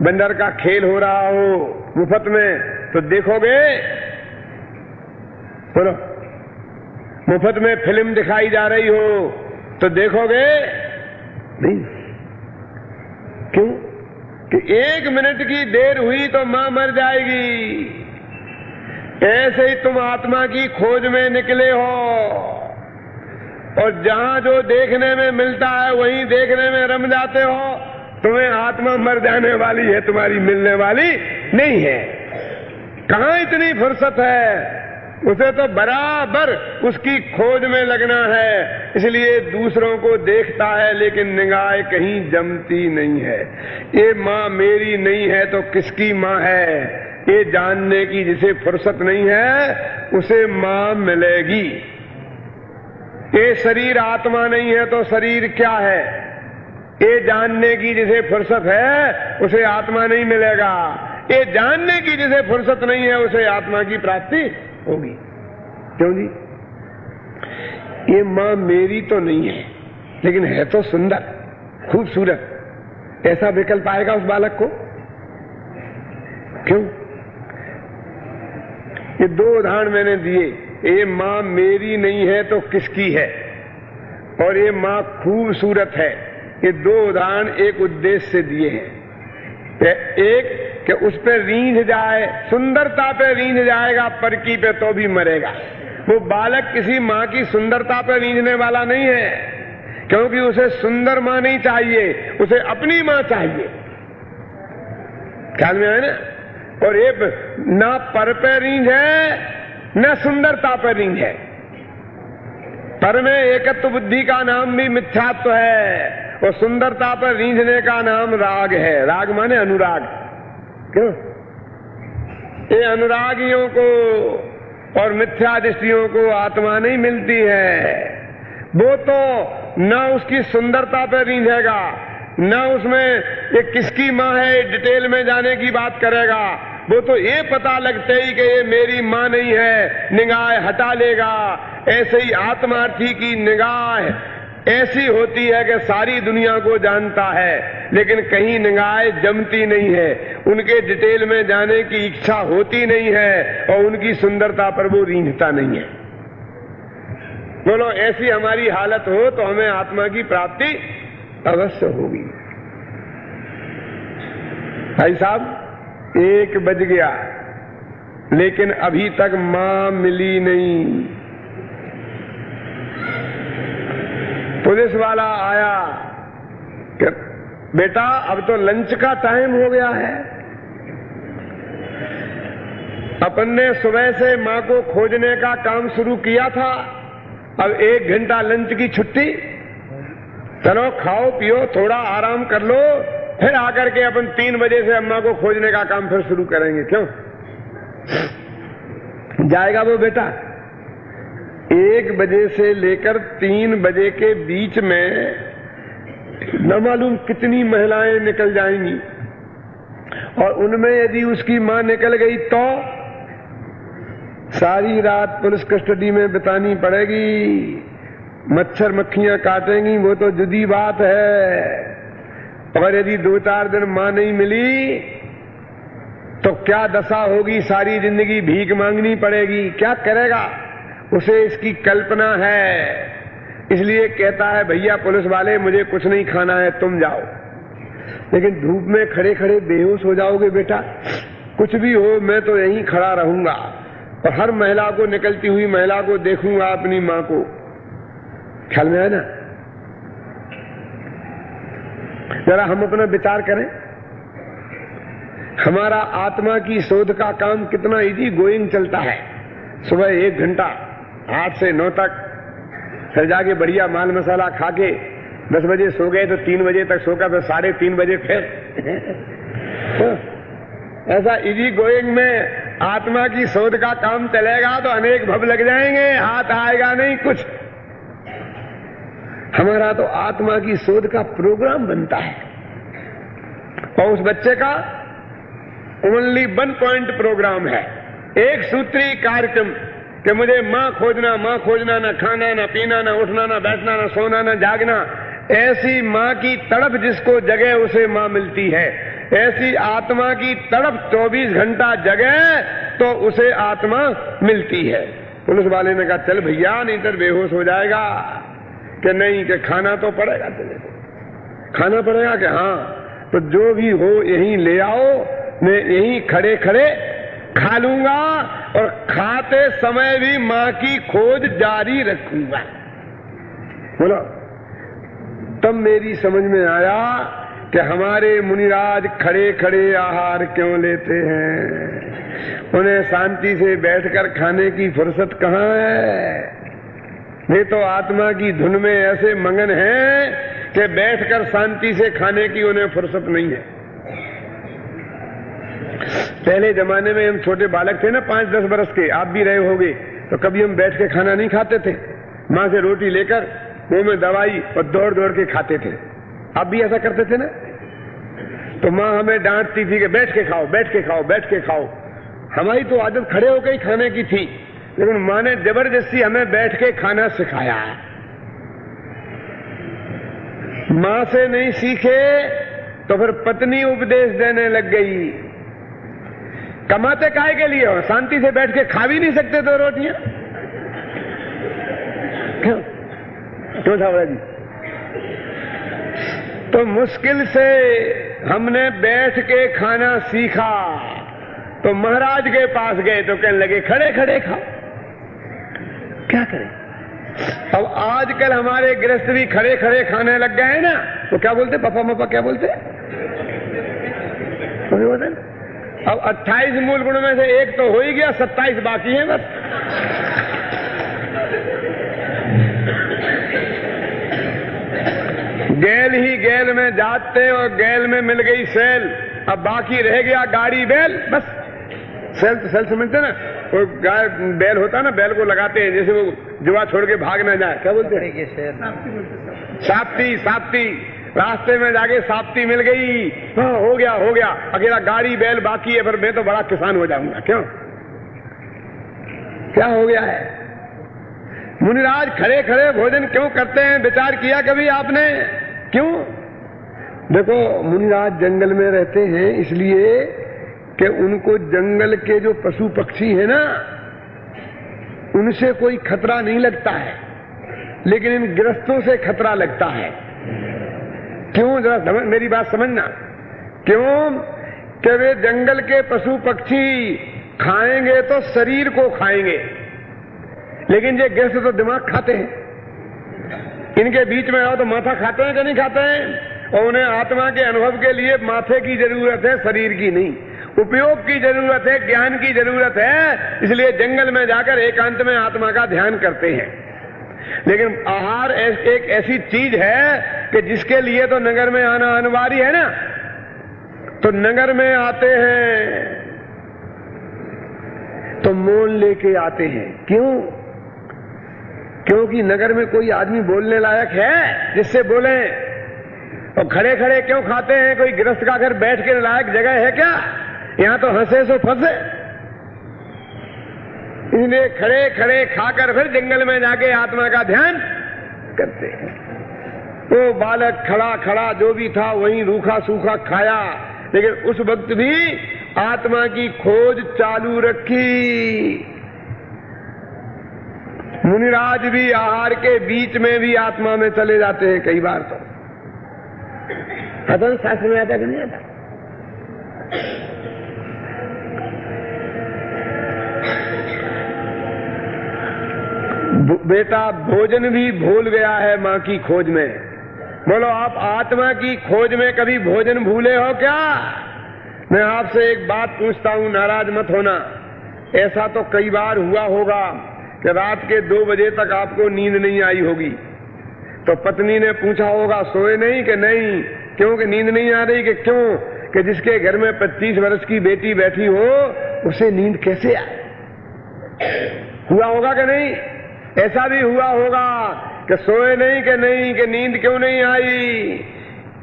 बंदर का खेल हो रहा हो मुफ्त में तो देखोगे? बोलो, मुफ्त में फिल्म दिखाई जा रही हो तो देखोगे? नहीं। क्यों? कि 1 मिनट की देर हुई तो मां मर जाएगी। ऐसे ही तुम आत्मा की खोज में निकले हो और जहां जो देखने में मिलता है वहीं देखने में रम जाते हो। तुम्हें आत्मा मर जाने वाली है, तुम्हारी मिलने वाली नहीं है। कहां इतनी फुर्सत है? उसे तो बराबर उसकी खोज में लगना है, इसलिए दूसरों को देखता है लेकिन निगाह कहीं जमती नहीं है। ये मां मेरी नहीं है तो किसकी मां है ये जानने की जिसे फुर्सत नहीं है, उसे मां मिलेगी। ये शरीर आत्मा नहीं है तो शरीर क्या है, ये जानने की जिसे फुर्सत है उसे आत्मा नहीं मिलेगा। ये जानने की जिसे फुर्सत नहीं है उसे आत्मा की प्राप्ति होगी। क्यों जी? ये मां मेरी तो नहीं है, लेकिन है तो सुंदर, खूबसूरत। ऐसा विकल्प आएगा उस बालक को? क्यों? ये दो उदाहरण मैंने दिए। ये मां मेरी नहीं है तो किसकी है, और ये मां खूबसूरत है। ये दो उदाहरण एक उद्देश्य से दिए हैं। एक कि उस पे रींझ जाए, सुंदरता पे रींझ जाएगा, परकी पे तो भी मरेगा। वो बालक किसी मां की सुंदरता पे रींझने वाला नहीं है, क्योंकि उसे सुंदर मां नहीं चाहिए, उसे अपनी मां चाहिए। ख्याल में आए ना? और ये ना पर पे रींझ है न सुंदरता पर रींझ है। पर में एकत्व बुद्धि का नाम भी मिथ्यात्व है, और सुंदरता पर रींझने का नाम राग है। राग माने अनुराग। क्यों? ये अनुरागियों को और मिथ्या दृष्टियों को आत्मा नहीं मिलती है। वो तो न उसकी सुंदरता पर रींझेगा, न उसमें ये किसकी मां है डिटेल में जाने की बात करेगा। वो तो ये पता लगते ही कि ये मेरी मां नहीं है, निगाह हटा लेगा। ऐसे ही आत्मार्थी की निगाह ऐसी होती है कि सारी दुनिया को जानता है, लेकिन कहीं निगाह जमती नहीं है, उनके डिटेल में जाने की इच्छा होती नहीं है, और उनकी सुंदरता पर वो रींझता नहीं है। बोलो, ऐसी हमारी हालत हो तो हमें आत्मा की प्राप्ति अवश्य होगी। भाई साहब, 1 बज गया, लेकिन अभी तक मां मिली नहीं। पुलिस वाला आया कि बेटा अब तो लंच का टाइम हो गया है। अपन ने सुबह से मां को खोजने का काम शुरू किया था, अब 1 घंटा लंच की छुट्टी। चलो खाओ पियो, थोड़ा आराम कर लो, फिर आकर के अपन 3 बजे से अम्मा को खोजने का काम फिर शुरू करेंगे। क्यों? जाएगा वो बेटा? 1 बजे से लेकर 3 बजे के बीच में न मालूम कितनी महिलाएं निकल जाएंगी, और उनमें यदि उसकी मां निकल गई तो सारी रात पुलिस कस्टडी में बितानी पड़ेगी। मच्छर मक्खियां काटेंगी, वो तो जुदी बात है। और यदि 2-4 दिन मां नहीं मिली तो क्या दशा होगी, सारी जिंदगी भीख मांगनी पड़ेगी। क्या करेगा? उसे इसकी कल्पना है, इसलिए कहता है भैया पुलिस वाले मुझे कुछ नहीं खाना है, तुम जाओ। लेकिन धूप में खड़े खड़े बेहोश हो जाओगे बेटा। कुछ भी हो, मैं तो यहीं खड़ा रहूंगा और हर महिला को, निकलती हुई महिला को देखूंगा, अपनी मां को। ख्याल में है ना? जरा हम अपना विचार करें, हमारा आत्मा की शोध का काम कितना इजी गोइंग चलता है। सुबह 1 घंटा 8 से 9 तक, फिर जाके बढ़िया माल मसाला खा के 10 बजे सो गए तो 3 बजे तक सोकर फिर 3:30 बजे फिर तो ऐसा इजी गोइंग में आत्मा की शोध का काम चलेगा तो अनेक भव लग जाएंगे, हाथ आएगा नहीं कुछ। हमारा तो आत्मा की शोध का प्रोग्राम बनता है, और उस बच्चे का ओनली 1 पॉइंट प्रोग्राम है, एक सूत्री कार्यक्रम कि मुझे मां खोजना, ना खाना, ना पीना, ना उठना, ना बैठना, ना सोना, ना जागना। ऐसी मां की तड़प जिसको जगे उसे मां मिलती है। ऐसी आत्मा की तड़प 24 घंटा जगे तो उसे आत्मा मिलती है। पुलिस वाले ने कहा चल भैया, नहीं तो बेहोश हो जाएगा। कि नहीं, कि खाना तो पड़ेगा, तुझे खाना पड़ेगा। कि हाँ, तो जो भी हो यहीं ले आओ, मैं यहीं खड़े खड़े खा लूंगा, और खाते समय भी मां की खोज जारी रखूंगा। बोलो, तब मेरी समझ में आया कि हमारे मुनिराज खड़े खड़े आहार क्यों लेते हैं। उन्हें शांति से बैठकर खाने की फुर्सत कहां है। वे तो आत्मा की धुन में ऐसे मगन हैं कि बैठकर शांति से खाने की उन्हें फुर्सत नहीं है। पहले जमाने में हम छोटे बालक थे ना, 5-10 बरस के, आप भी रहे होंगे, तो कभी हम बैठ के खाना नहीं खाते थे। माँ से रोटी लेकर मुंह में दवाई और दौड़ दौड़ के खाते थे। आप भी ऐसा करते थे ना? तो माँ हमें डांटती थी कि बैठ के खाओ, बैठ के खाओ, बैठ के खाओ। हमारी तो आदत खड़े होकर ही खाने की थी, लेकिन माँ ने जबरदस्ती हमें बैठ के खाना सिखाया। माँ से नहीं सीखे तो फिर पत्नी उपदेश देने लग गई। कमाते काहे के लिए हो? शांति से बैठ के खा भी नहीं सकते तो रोटियां? क्यों सावरा जी? तो मुश्किल से हमने बैठ के खाना सीखा, तो महाराज के पास गए तो कहने लगे खड़े खड़े खाओ। क्या करें? अब आजकल हमारे गृहस्थ भी खड़े खड़े खाने लग गए हैं ना, तो क्या बोलते? पापा मापा क्या बोलते? अब 28 मूल गुणों में से एक तो हो ही गया, 27 बाकी है बस। गैल ही गैल में जाते और गैल में मिल गई सेल, अब बाकी रह गया गाड़ी बैल। बस सेल तो सेल समझते ना, वो गाय बैल होता है ना, बैल को लगाते हैं जैसे वो जुआ छोड़ के भाग ना जाए, क्या बोलते हैं? साप्ती। साप्ती रास्ते में जाके साप्ती मिल गई, हाँ हो गया हो गया, अकेला गाड़ी बैल बाकी है, पर मैं तो बड़ा किसान हो जाऊंगा। क्यों? क्या हो गया है? मुनिराज खड़े खड़े भोजन क्यों करते हैं? विचार किया कभी आपने? क्यों? देखो, मुनिराज जंगल में रहते हैं इसलिए कि उनको जंगल के जो पशु पक्षी है ना, उनसे कोई खतरा नहीं लगता है, लेकिन इन गृहस्थों से खतरा लगता है। क्यों? जरा मेरी बात समझना। क्यों? कि वे जंगल के पशु पक्षी खाएंगे तो शरीर को खाएंगे, लेकिन ये गृहस्थ तो दिमाग खाते हैं। इनके बीच में आओ तो माथा खाते हैं कि नहीं खाते हैं? और उन्हें आत्मा के अनुभव के लिए माथे की जरूरत है, शरीर की नहीं। उपयोग की जरूरत है, ज्ञान की जरूरत है, इसलिए जंगल में जाकर एकांत में आत्मा का ध्यान करते हैं। लेकिन आहार एक ऐसी चीज है कि जिसके लिए तो नगर में आना अनिवार्य है ना, तो नगर में आते हैं तो मोल लेके आते हैं। क्यों? क्योंकि नगर में कोई आदमी बोलने लायक है जिससे बोले। और खड़े खड़े क्यों खाते हैं? कोई गृहस्थ का घर बैठ के लायक जगह है क्या? यहां तो हंसे सो फंसे। इसलिए खड़े खड़े खाकर फिर जंगल में जाके आत्मा का ध्यान करते हैं। तो बालक खड़ा खड़ा जो भी था वहीं रूखा सूखा खाया, लेकिन उस वक्त भी आत्मा की खोज चालू रखी। मुनिराज भी आहार के बीच में भी आत्मा में चले जाते हैं कई बार। तो अदन शास्त्र में आता कि नहीं आता? बेटा भोजन भी भूल गया है मां की खोज में। बोलो, आप आत्मा की खोज में कभी भोजन भूले हो क्या? मैं आपसे एक बात पूछता हूं, नाराज मत होना। ऐसा तो कई बार हुआ होगा कि रात के 2 बजे तक आपको नींद नहीं आई होगी, तो पत्नी ने पूछा होगा सोए नहीं कि नहीं? क्यों कि नींद नहीं आ रही? कि क्यों? कि जिसके घर में 25 वर्ष की बेटी बैठी हो उसे नींद कैसे आए? हुआ होगा कि नहीं? ऐसा भी हुआ होगा कि सोए नहीं कि नहीं, कि नींद क्यों नहीं आई?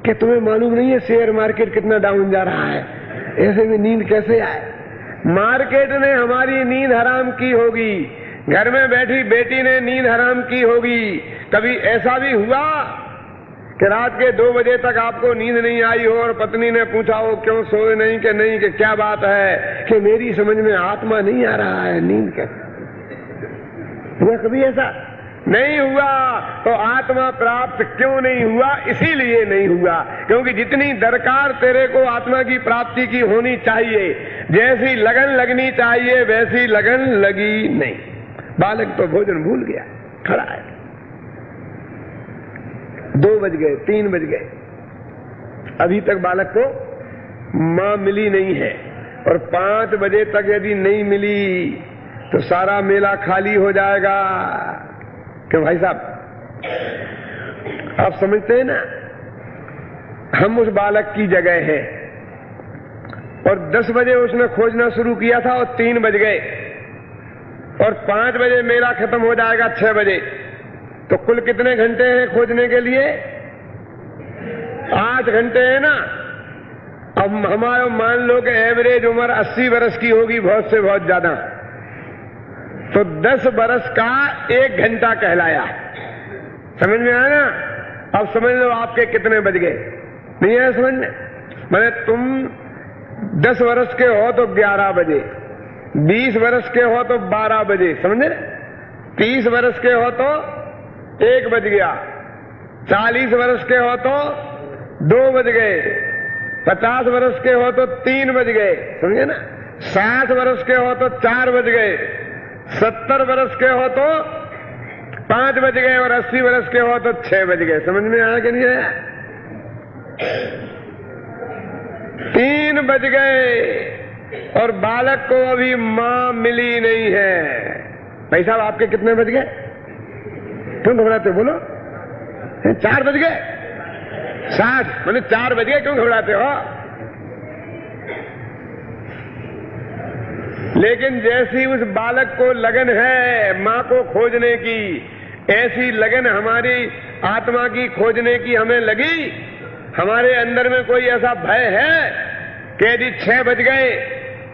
कि तुम्हें मालूम नहीं है शेयर मार्केट कितना डाउन जा रहा है, ऐसे में नींद कैसे आए? मार्केट ने हमारी नींद हराम की होगी, घर में बैठी बेटी ने नींद हराम की होगी। कभी ऐसा भी हुआ कि रात के 2 बजे तक आपको नींद नहीं आई हो और पत्नी ने पूछा हो क्यों सोए नहीं कि नहीं, कि क्या बात है? कि मेरी समझ में आत्मा नहीं आ रहा है, नींद कैसे? हुआ कभी ऐसा? नहीं हुआ। तो आत्मा प्राप्त क्यों नहीं हुआ? इसीलिए नहीं हुआ क्योंकि जितनी दरकार तेरे को आत्मा की प्राप्ति की होनी चाहिए, जैसी लगन लगनी चाहिए वैसी लगन लगी नहीं। बालक तो भोजन भूल गया, खड़ा है। 2 बज गए, 3 बज गए, अभी तक बालक को मां मिली नहीं है, और 5 बजे तक यदि नहीं मिली तो सारा मेला खाली हो जाएगा। क्यों भाई साहब? आप समझते हैं ना, हम उस बालक की जगह हैं। और 10 बजे उसने खोजना शुरू किया था और 3 बज गए, और 5 बजे मेला खत्म हो जाएगा 6 बजे, तो कुल कितने घंटे हैं खोजने के लिए? 8 घंटे है ना। अब हमारा मान लो कि एवरेज उम्र 80 वर्ष की होगी, बहुत से बहुत ज्यादा, तो 10 वर्ष का 1 घंटा कहलाया। समझ में आया ना? अब समझ लो आपके कितने बज गए। नहीं है समझ में? मैंने तुम 10 वर्ष के हो तो 11 बजे, 20 वर्ष के हो तो 12 बजे, समझे? 30 वर्ष के हो तो 1 बज गया, 40 वर्ष के हो तो 2 बज गए, 50 वर्ष के हो तो 3 बज गए, समझे ना? 60 वर्ष के हो तो 4 बज गए, 70 वर्ष के हो तो 5 बज गए, और 80 वर्ष के हो तो 6 बज गए। समझ में आया कि नहीं आया? 3 बज गए और बालक को अभी मां मिली नहीं है। भाई साहब आपके कितने बज गए? क्यों घबराते? बोलो। 4 बज गए, 60 मैंने 4 बज गए, क्यों घबराते हो? लेकिन जैसी उस बालक को लगन है मां को खोजने की, ऐसी लगन हमारी आत्मा की खोजने की हमें लगी। हमारे अंदर में कोई ऐसा भय है कि यदि 6 बज गए,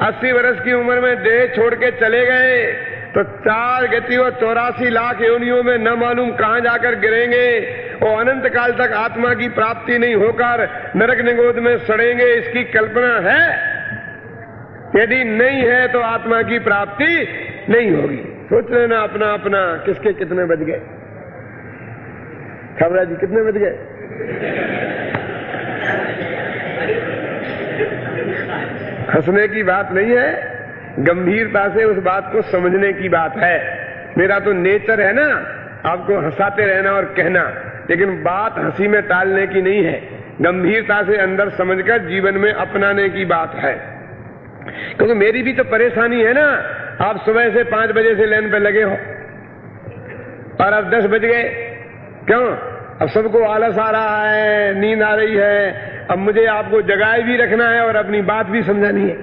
80 वर्ष की उम्र में देह छोड़ के चले गए तो 4 गति और 84 लाख योनियों में न मालूम कहां जाकर गिरेंगे और अनंत काल तक आत्मा की प्राप्ति नहीं होकर नरक निगोद में सड़ेंगे, इसकी कल्पना है? यदि नहीं है तो आत्मा की प्राप्ति नहीं होगी। सोच लेना अपना अपना किसके कितने बज गए। खबरा जी कितने बज गए? हंसने की बात नहीं है, गंभीरता से उस बात को समझने की बात है। मेरा तो नेचर है ना आपको हंसाते रहना और कहना, लेकिन बात हंसी में टालने की नहीं है, गंभीरता से अंदर समझकर जीवन में अपनाने की बात है। क्योंकि मेरी भी तो परेशानी है ना। आप सुबह से 5 बजे से लाइन पे लगे हो और अब 10 बज गए, क्यों? अब सबको आलस आ रहा है, नींद आ रही है, अब मुझे आपको जगाए भी रखना है और अपनी बात भी समझानी है,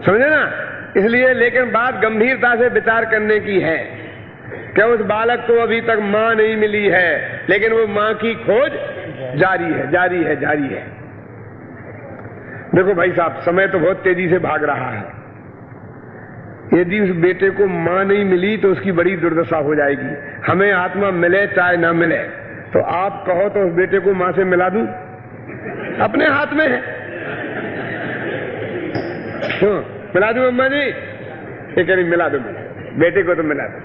समझे ना? इसलिए लेकिन बात गंभीरता से विचार करने की है कि उस बालक को अभी तक मां नहीं मिली है, लेकिन वो मां की खोज जारी है, जारी है, जारी है। देखो भाई साहब, समय तो बहुत तेजी से भाग रहा है। यदि उस बेटे को मां नहीं मिली तो उसकी बड़ी दुर्दशा हो जाएगी। हमें आत्मा मिले चाहे ना मिले, तो आप कहो तो उस बेटे को मां से मिला दूं? अपने हाथ में है। क्यों मिला दूं अम्मा जी? ये कह रही मिला दो, बेटे को तो मिला दो।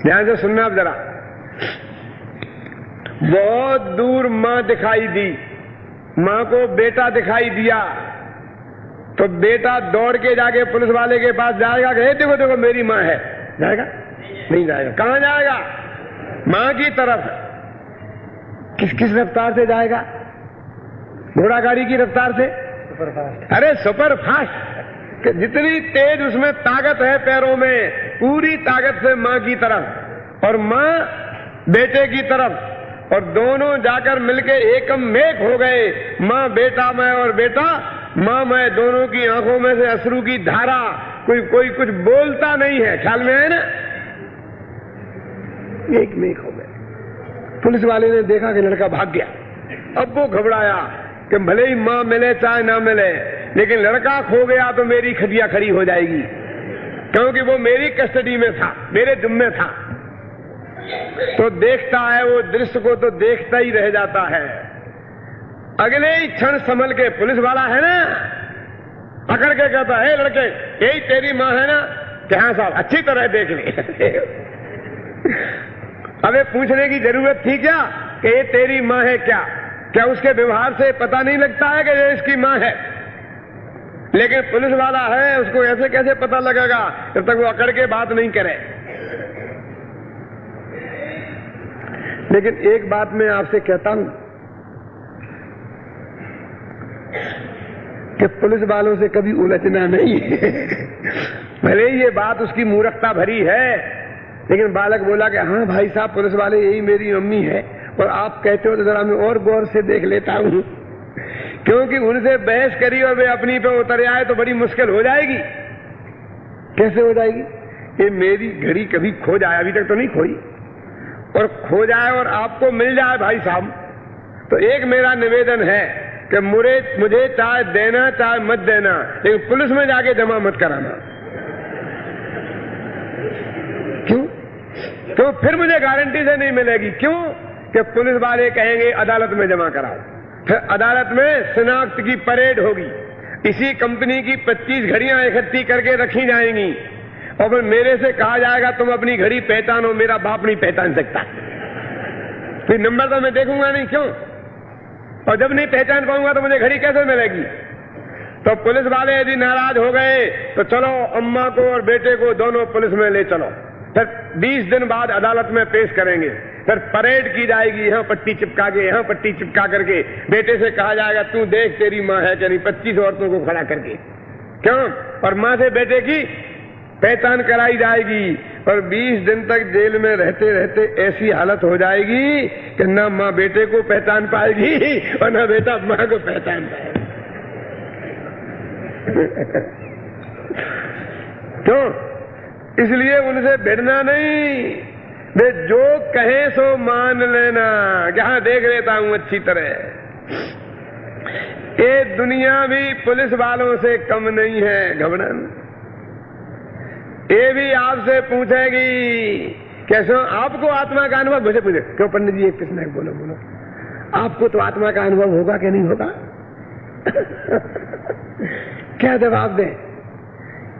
ध्यान से सुनना आप जरा। बहुत दूर मां दिखाई दी, मां को बेटा दिखाई दिया, तो बेटा दौड़ के जाके पुलिस वाले के पास जाएगा कि देखो देखो मेरी मां है, जाएगा? नहीं जाएगा। कहां जाएगा? मां की तरफ। किस रफ्तार से जाएगा? घोड़ा गाड़ी की रफ्तार से? Super fast. अरे सुपर फास्ट, जितनी तेज उसमें ताकत है पैरों में, पूरी ताकत से मां की तरफ और मां बेटे की तरफ, और दोनों जाकर मिलके एकम मेक हो गए। मां बेटा मैं और बेटा मां मैं, दोनों की आंखों में से अश्रु की धारा, कोई कुछ बोलता नहीं है। ख्याल में है ना? एक मेक हो गए। पुलिस वाले ने देखा कि लड़का भाग गया। अब वो घबराया कि भले ही मां मिले चाहे ना मिले, लेकिन लड़का खो गया तो मेरी खटिया खड़ी हो जाएगी, क्योंकि वो मेरी कस्टडी में था, मेरे जिम्मे था। तो देखता है वो दृश्य को, तो देखता ही रह जाता है। अगले ही क्षण संभल के पुलिस वाला है ना, पकड़ के कहता है लड़के, यही तेरी मां है ना? कि हाँ साहब, अच्छी तरह देख ली। अबे पूछने की जरूरत थी क्या कि ये तेरी मां है क्या? क्या उसके व्यवहार से पता नहीं लगता है कि ये इसकी मां है? लेकिन पुलिस वाला है, उसको ऐसे कैसे पता लगेगा जब तक वो अकड़ के बात नहीं करे। लेकिन एक बात मैं आपसे कहता हूं कि पुलिस वालों से कभी उलझना नहीं है। भले ही ये बात उसकी मूर्खता भरी है, लेकिन बालक बोला कि हाँ भाई साहब, पुलिस वाले यही मेरी मम्मी है, और आप कहते हो तो जरा मैं और गौर से देख लेता हूं क्योंकि उनसे बहस करी और वे अपनी पे उतर आए तो बड़ी मुश्किल हो जाएगी। कैसे हो जाएगी? ये मेरी घड़ी कभी खो जाए, अभी तक तो नहीं खोई, और खो जाए और आपको मिल जाए भाई साहब, तो एक मेरा निवेदन है कि मुझे चाहे देना चाहे मत देना, लेकिन पुलिस में जाके जमा मत कराना। क्यों? तो फिर मुझे गारंटी से नहीं मिलेगी। क्यों? कि पुलिस वाले कहेंगे अदालत में जमा कराओ, फिर अदालत में शिनाख्त की परेड होगी, इसी कंपनी की 25 घड़ियां इकट्ठी करके रखी जाएंगी, और फिर मेरे से कहा जाएगा तुम अपनी घड़ी पहचानो, मेरा बाप नहीं पहचान सकता। फिर नंबर तो मैं देखूंगा नहीं। क्यों? और जब नहीं पहचान पाऊंगा तो मुझे घड़ी कैसे मिलेगी? तो पुलिस वाले यदि नाराज हो गए तो चलो अम्मा को और बेटे को दोनों पुलिस में ले चलो, फिर 20 दिन बाद अदालत में पेश करेंगे, फिर परेड की जाएगी, यहां पट्टी चिपका के यहां पट्टी चिपका करके बेटे से कहा जाएगा तू देख तेरी मां है कि नहीं, 25 औरतों को खड़ा करके। क्यों? और मां से बेटे की पहचान कराई जाएगी, और 20 दिन तक जेल में रहते रहते ऐसी हालत हो जाएगी कि ना मां बेटे को पहचान पाएगी और ना बेटा मां को पहचान पाएगा। क्यों? इसलिए उनसे भिड़ना नहीं, वे जो कहें सो मान लेना। यहां देख लेता हूं अच्छी तरह, ये दुनिया भी पुलिस वालों से कम नहीं है। घबरान ये भी आपसे पूछेगी कैसे आपको आत्मा का अनुभव, मुझे पूछे क्यों पंडित जी एक प्रश्न बोलो बोलो, आपको तो आत्मा का अनुभव होगा कि नहीं होगा? क्या जवाब दे?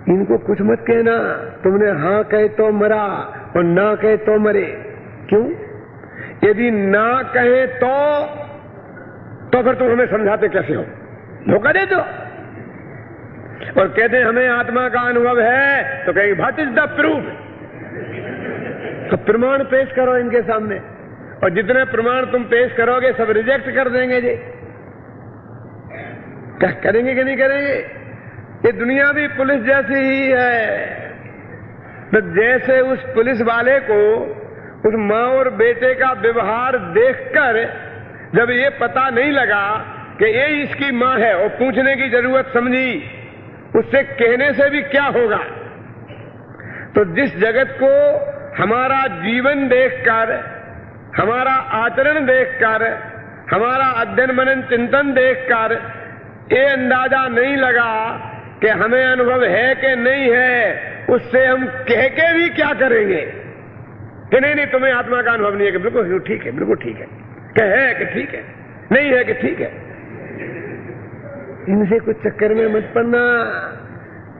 इनको कुछ मत कहना, तुमने हाँ कहे तो मरा और ना कहे तो मरे। क्यों? यदि ना कहे तो फिर तुम हमें समझाते कैसे हो? धोखा दे दो। और कहते हमें आत्मा का अनुभव है तो कहेंगे व्हाट इज द प्रूफ? तो प्रमाण पेश करो इनके सामने, और जितने प्रमाण तुम पेश करोगे सब रिजेक्ट कर देंगे जी। क्या करेंगे कि नहीं करेंगे? ये दुनिया भी पुलिस जैसी ही है। तो जैसे उस पुलिस वाले को उस मां और बेटे का व्यवहार देखकर जब ये पता नहीं लगा कि ये इसकी मां है और पूछने की जरूरत समझी, उससे कहने से भी क्या होगा। तो जिस जगत को हमारा जीवन देखकर, हमारा आचरण देखकर, हमारा अध्ययन मनन चिंतन देखकर ये अंदाजा नहीं लगा कि हमें अनुभव है कि नहीं है, उससे हम कह के भी क्या करेंगे कि नहीं तुम्हें आत्मा का अनुभव नहीं है, कि बिल्कुल ठीक है, बिल्कुल ठीक है, कहे कि ठीक है, नहीं है कि ठीक है। इनसे कुछ चक्कर में मत पड़ना।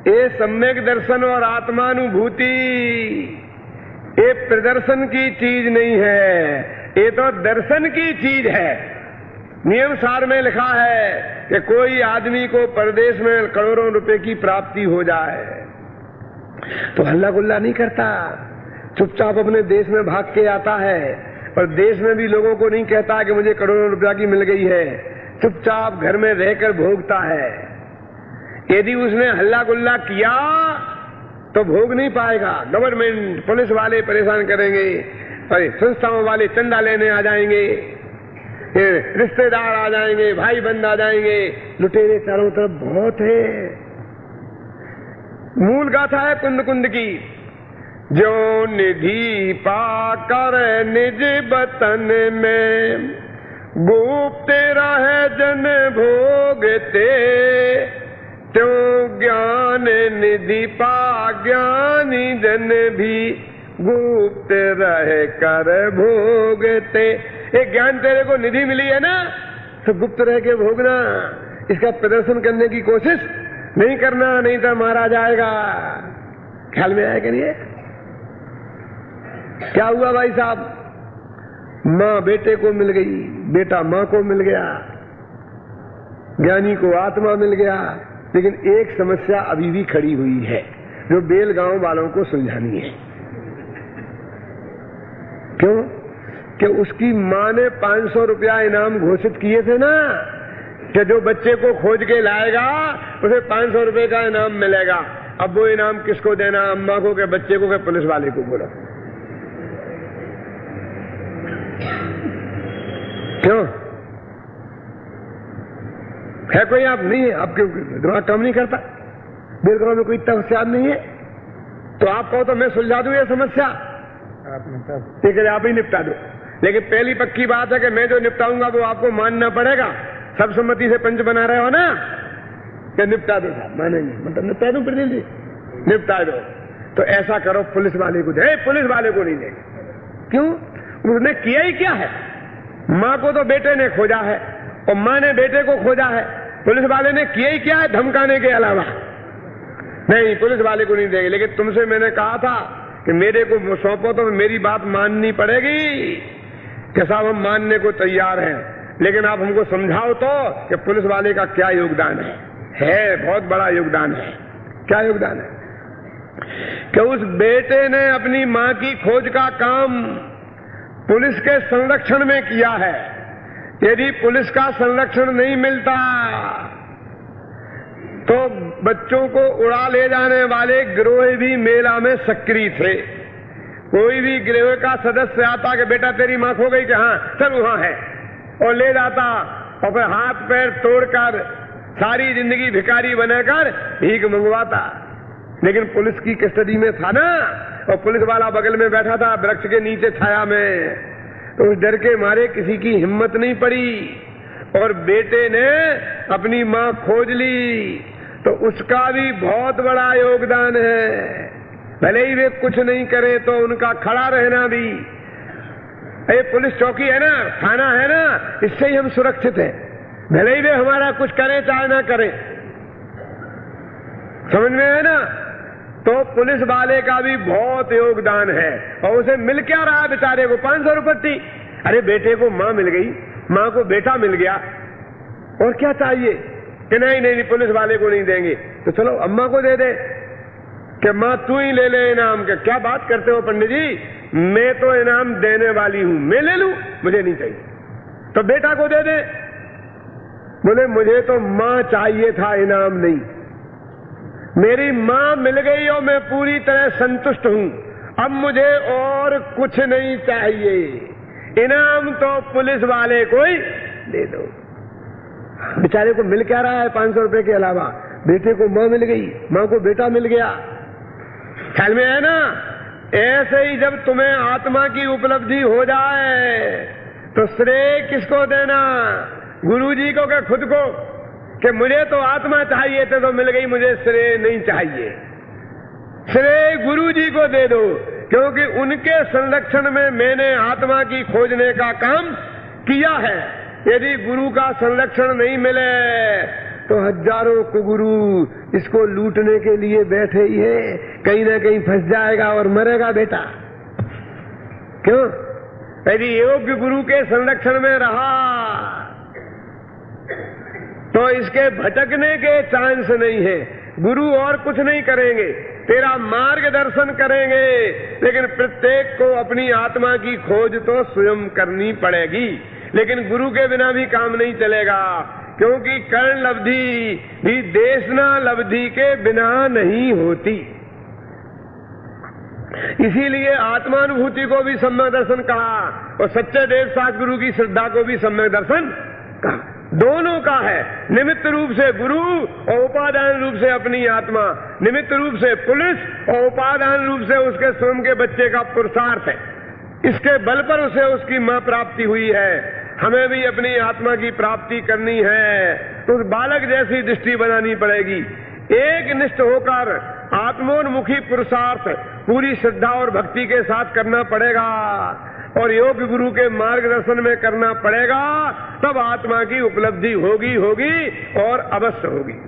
ये सम्यक दर्शन और आत्मानुभूति ये प्रदर्शन की चीज नहीं है, ये तो दर्शन की चीज है। नियम सार में लिखा है कि कोई आदमी को परदेश में करोड़ों रुपए की प्राप्ति हो जाए तो हल्ला गुल्ला नहीं करता, चुपचाप अपने देश में भाग के आता है, और देश में भी लोगों को नहीं कहता कि मुझे करोड़ों रुपया की मिल गई है, चुपचाप घर में रहकर भोगता है। यदि उसने हल्ला गुल्ला किया तो भोग नहीं पाएगा। गवर्नमेंट पुलिस वाले परेशान करेंगे, संस्थाओं वाले चंदा लेने आ जाएंगे, रिश्तेदार आ जाएंगे, भाई बंद आ जाएंगे, लुटेरे चारों तरफ बहुत है। मूल गाथा है कुंद कुंद की, जो निधि पाकर निज बतन में गुप्त रहे जन भोगते, त्यों ज्ञान निधि पा ज्ञानी जन भी गुप्त रहे कर भोगते। एक ज्ञान तेरे को निधि मिली है ना, तो गुप्त रह के भोगना, इसका प्रदर्शन करने की कोशिश नहीं करना, नहीं तो मारा जाएगा। ख्याल में आया कि नहीं? क्या हुआ भाई साहब? मां बेटे को मिल गई, बेटा मां को मिल गया, ज्ञानी को आत्मा मिल गया, लेकिन एक समस्या अभी भी खड़ी हुई है जो बेलगांव वालों को सुलझानी है। क्यों? कि उसकी मां ने 500 रुपया इनाम घोषित किए थे ना, कि जो बच्चे को खोज के लाएगा उसे 500 रुपए का इनाम मिलेगा। अब वो इनाम किसको देना? अम्मा को, के बच्चे को, के पुलिस वाले को? बोलो क्यों? है कोई? आप नहीं है, आपके दिमाग काम नहीं करता, बिल्कुल में कोई इतना होशियार नहीं है, तो आप कहो तो मैं सुलझा दूं ये समस्या, ठीक है आप ही निपटा दो। लेकिन पहली पक्की बात है कि मैं जो निपटाऊंगा वो आपको मानना पड़ेगा। सर्वसम्मति से पंच बना रहे हो ना, कि निपटा दो साहब, मानेंगे मतलब निपटा दो, प्रदीप जी निपटा दो। तो ऐसा करो, पुलिस वाले को दे, पुलिस वाले को नहीं देंगे। क्यों? उसने किया ही क्या है? माँ को तो बेटे ने खोजा है और माँ ने बेटे को खोजा है, पुलिस वाले ने किया ही क्या है धमकाने के अलावा? नहीं, पुलिस वाले को नहीं देंगे। लेकिन तुमसे मैंने कहा था कि मेरे को सौंपो तो मेरी बात माननी पड़ेगी कि साहब हम मानने को तैयार हैं, लेकिन आप हमको समझाओ तो कि पुलिस वाले का क्या योगदान है बहुत बड़ा योगदान है। क्या योगदान है? कि उस बेटे ने अपनी माँ की खोज का काम पुलिस के संरक्षण में किया है। यदि पुलिस का संरक्षण नहीं मिलता तो बच्चों को उड़ा ले जाने वाले गिरोह भी मेला में सक्रिय थे। कोई भी गिरोह का सदस्य आता कि बेटा तेरी माँ खो गई, कि हाँ चल वहां है, और ले जाता और फिर हाथ पैर तोड़कर सारी जिंदगी भिखारी बनाकर भीख मंगवाता। लेकिन पुलिस की कस्टडी में था ना, और पुलिस वाला बगल में बैठा था वृक्ष के नीचे छाया में, तो उस डर के मारे किसी की हिम्मत नहीं पड़ी और बेटे ने अपनी माँ खोज ली। तो उसका भी बहुत बड़ा योगदान है। भले ही वे कुछ नहीं करे तो उनका खड़ा रहना भी, ये पुलिस चौकी है ना, थाना है ना, इससे ही हम सुरक्षित हैं। भले ही वे हमारा कुछ करें चाहे ना करें, समझ में है ना? तो पुलिस वाले का भी बहुत योगदान है। और उसे मिल क्या रहा बेचारे को? 500 रुपये। अरे बेटे को माँ मिल गई, माँ को बेटा मिल गया, और क्या चाहिए? कि नहीं नहीं पुलिस वाले को नहीं देंगे, तो चलो अम्मा को दे दे कि माँ तू ही ले ले इनाम। के क्या बात करते हो पंडित जी, मैं तो इनाम देने वाली हूं, मैं ले लूं, मुझे नहीं चाहिए। तो बेटा को दे दे। बोले मुझे तो माँ चाहिए था, इनाम नहीं। मेरी माँ मिल गई और मैं पूरी तरह संतुष्ट हूं, अब मुझे और कुछ नहीं चाहिए, इनाम तो पुलिस वाले को ही दे दो। बेचारे को मिल क्या रहा है 500 रुपए के अलावा? बेटे को माँ मिल गई, माँ को बेटा मिल गया। ख्याल में है ना? ऐसे ही जब तुम्हें आत्मा की उपलब्धि हो जाए तो श्रेय किसको देना? गुरुजी को क्या खुद को? कि मुझे तो आत्मा चाहिए थे तो मिल गई, मुझे श्रेय नहीं चाहिए। श्रेय गुरुजी को दे दो, क्योंकि उनके संरक्षण में मैंने आत्मा की खोजने का काम किया है। यदि गुरु का संरक्षण नहीं मिले तो हजारों कुगुरु इसको लूटने के लिए बैठे ही है, कहीं ना कहीं फंस जाएगा और मरेगा बेटा। क्यों? यदि योग्य गुरु के संरक्षण में रहा तो इसके भटकने के चांस नहीं है। गुरु और कुछ नहीं करेंगे, तेरा मार्गदर्शन करेंगे, लेकिन प्रत्येक को अपनी आत्मा की खोज तो स्वयं करनी पड़ेगी। लेकिन गुरु के बिना भी काम नहीं चलेगा, क्योंकि कर्ण लब्धि भी देशना लब्धि के बिना नहीं होती। इसीलिए आत्मानुभूति को भी सम्यक दर्शन कहा और सच्चे देव साच गुरु की श्रद्धा को भी सम्यक दर्शन कहा। दोनों का है, निमित्त रूप से गुरु और उपादान रूप से अपनी आत्मा। निमित्त रूप से पुलिस और उपादान रूप से उसके स्वयं के बच्चे का पुरुषार्थ है। इसके बल पर उसे उसकी मां प्राप्ति हुई है। हमें भी अपनी आत्मा की प्राप्ति करनी है तो उस बालक जैसी दृष्टि बनानी पड़ेगी। एक निष्ठ होकर आत्मोन्मुखी पुरुषार्थ पूरी श्रद्धा और भक्ति के साथ करना पड़ेगा और योग गुरु के मार्गदर्शन में करना पड़ेगा, तब आत्मा की उपलब्धि होगी और अवश्य होगी।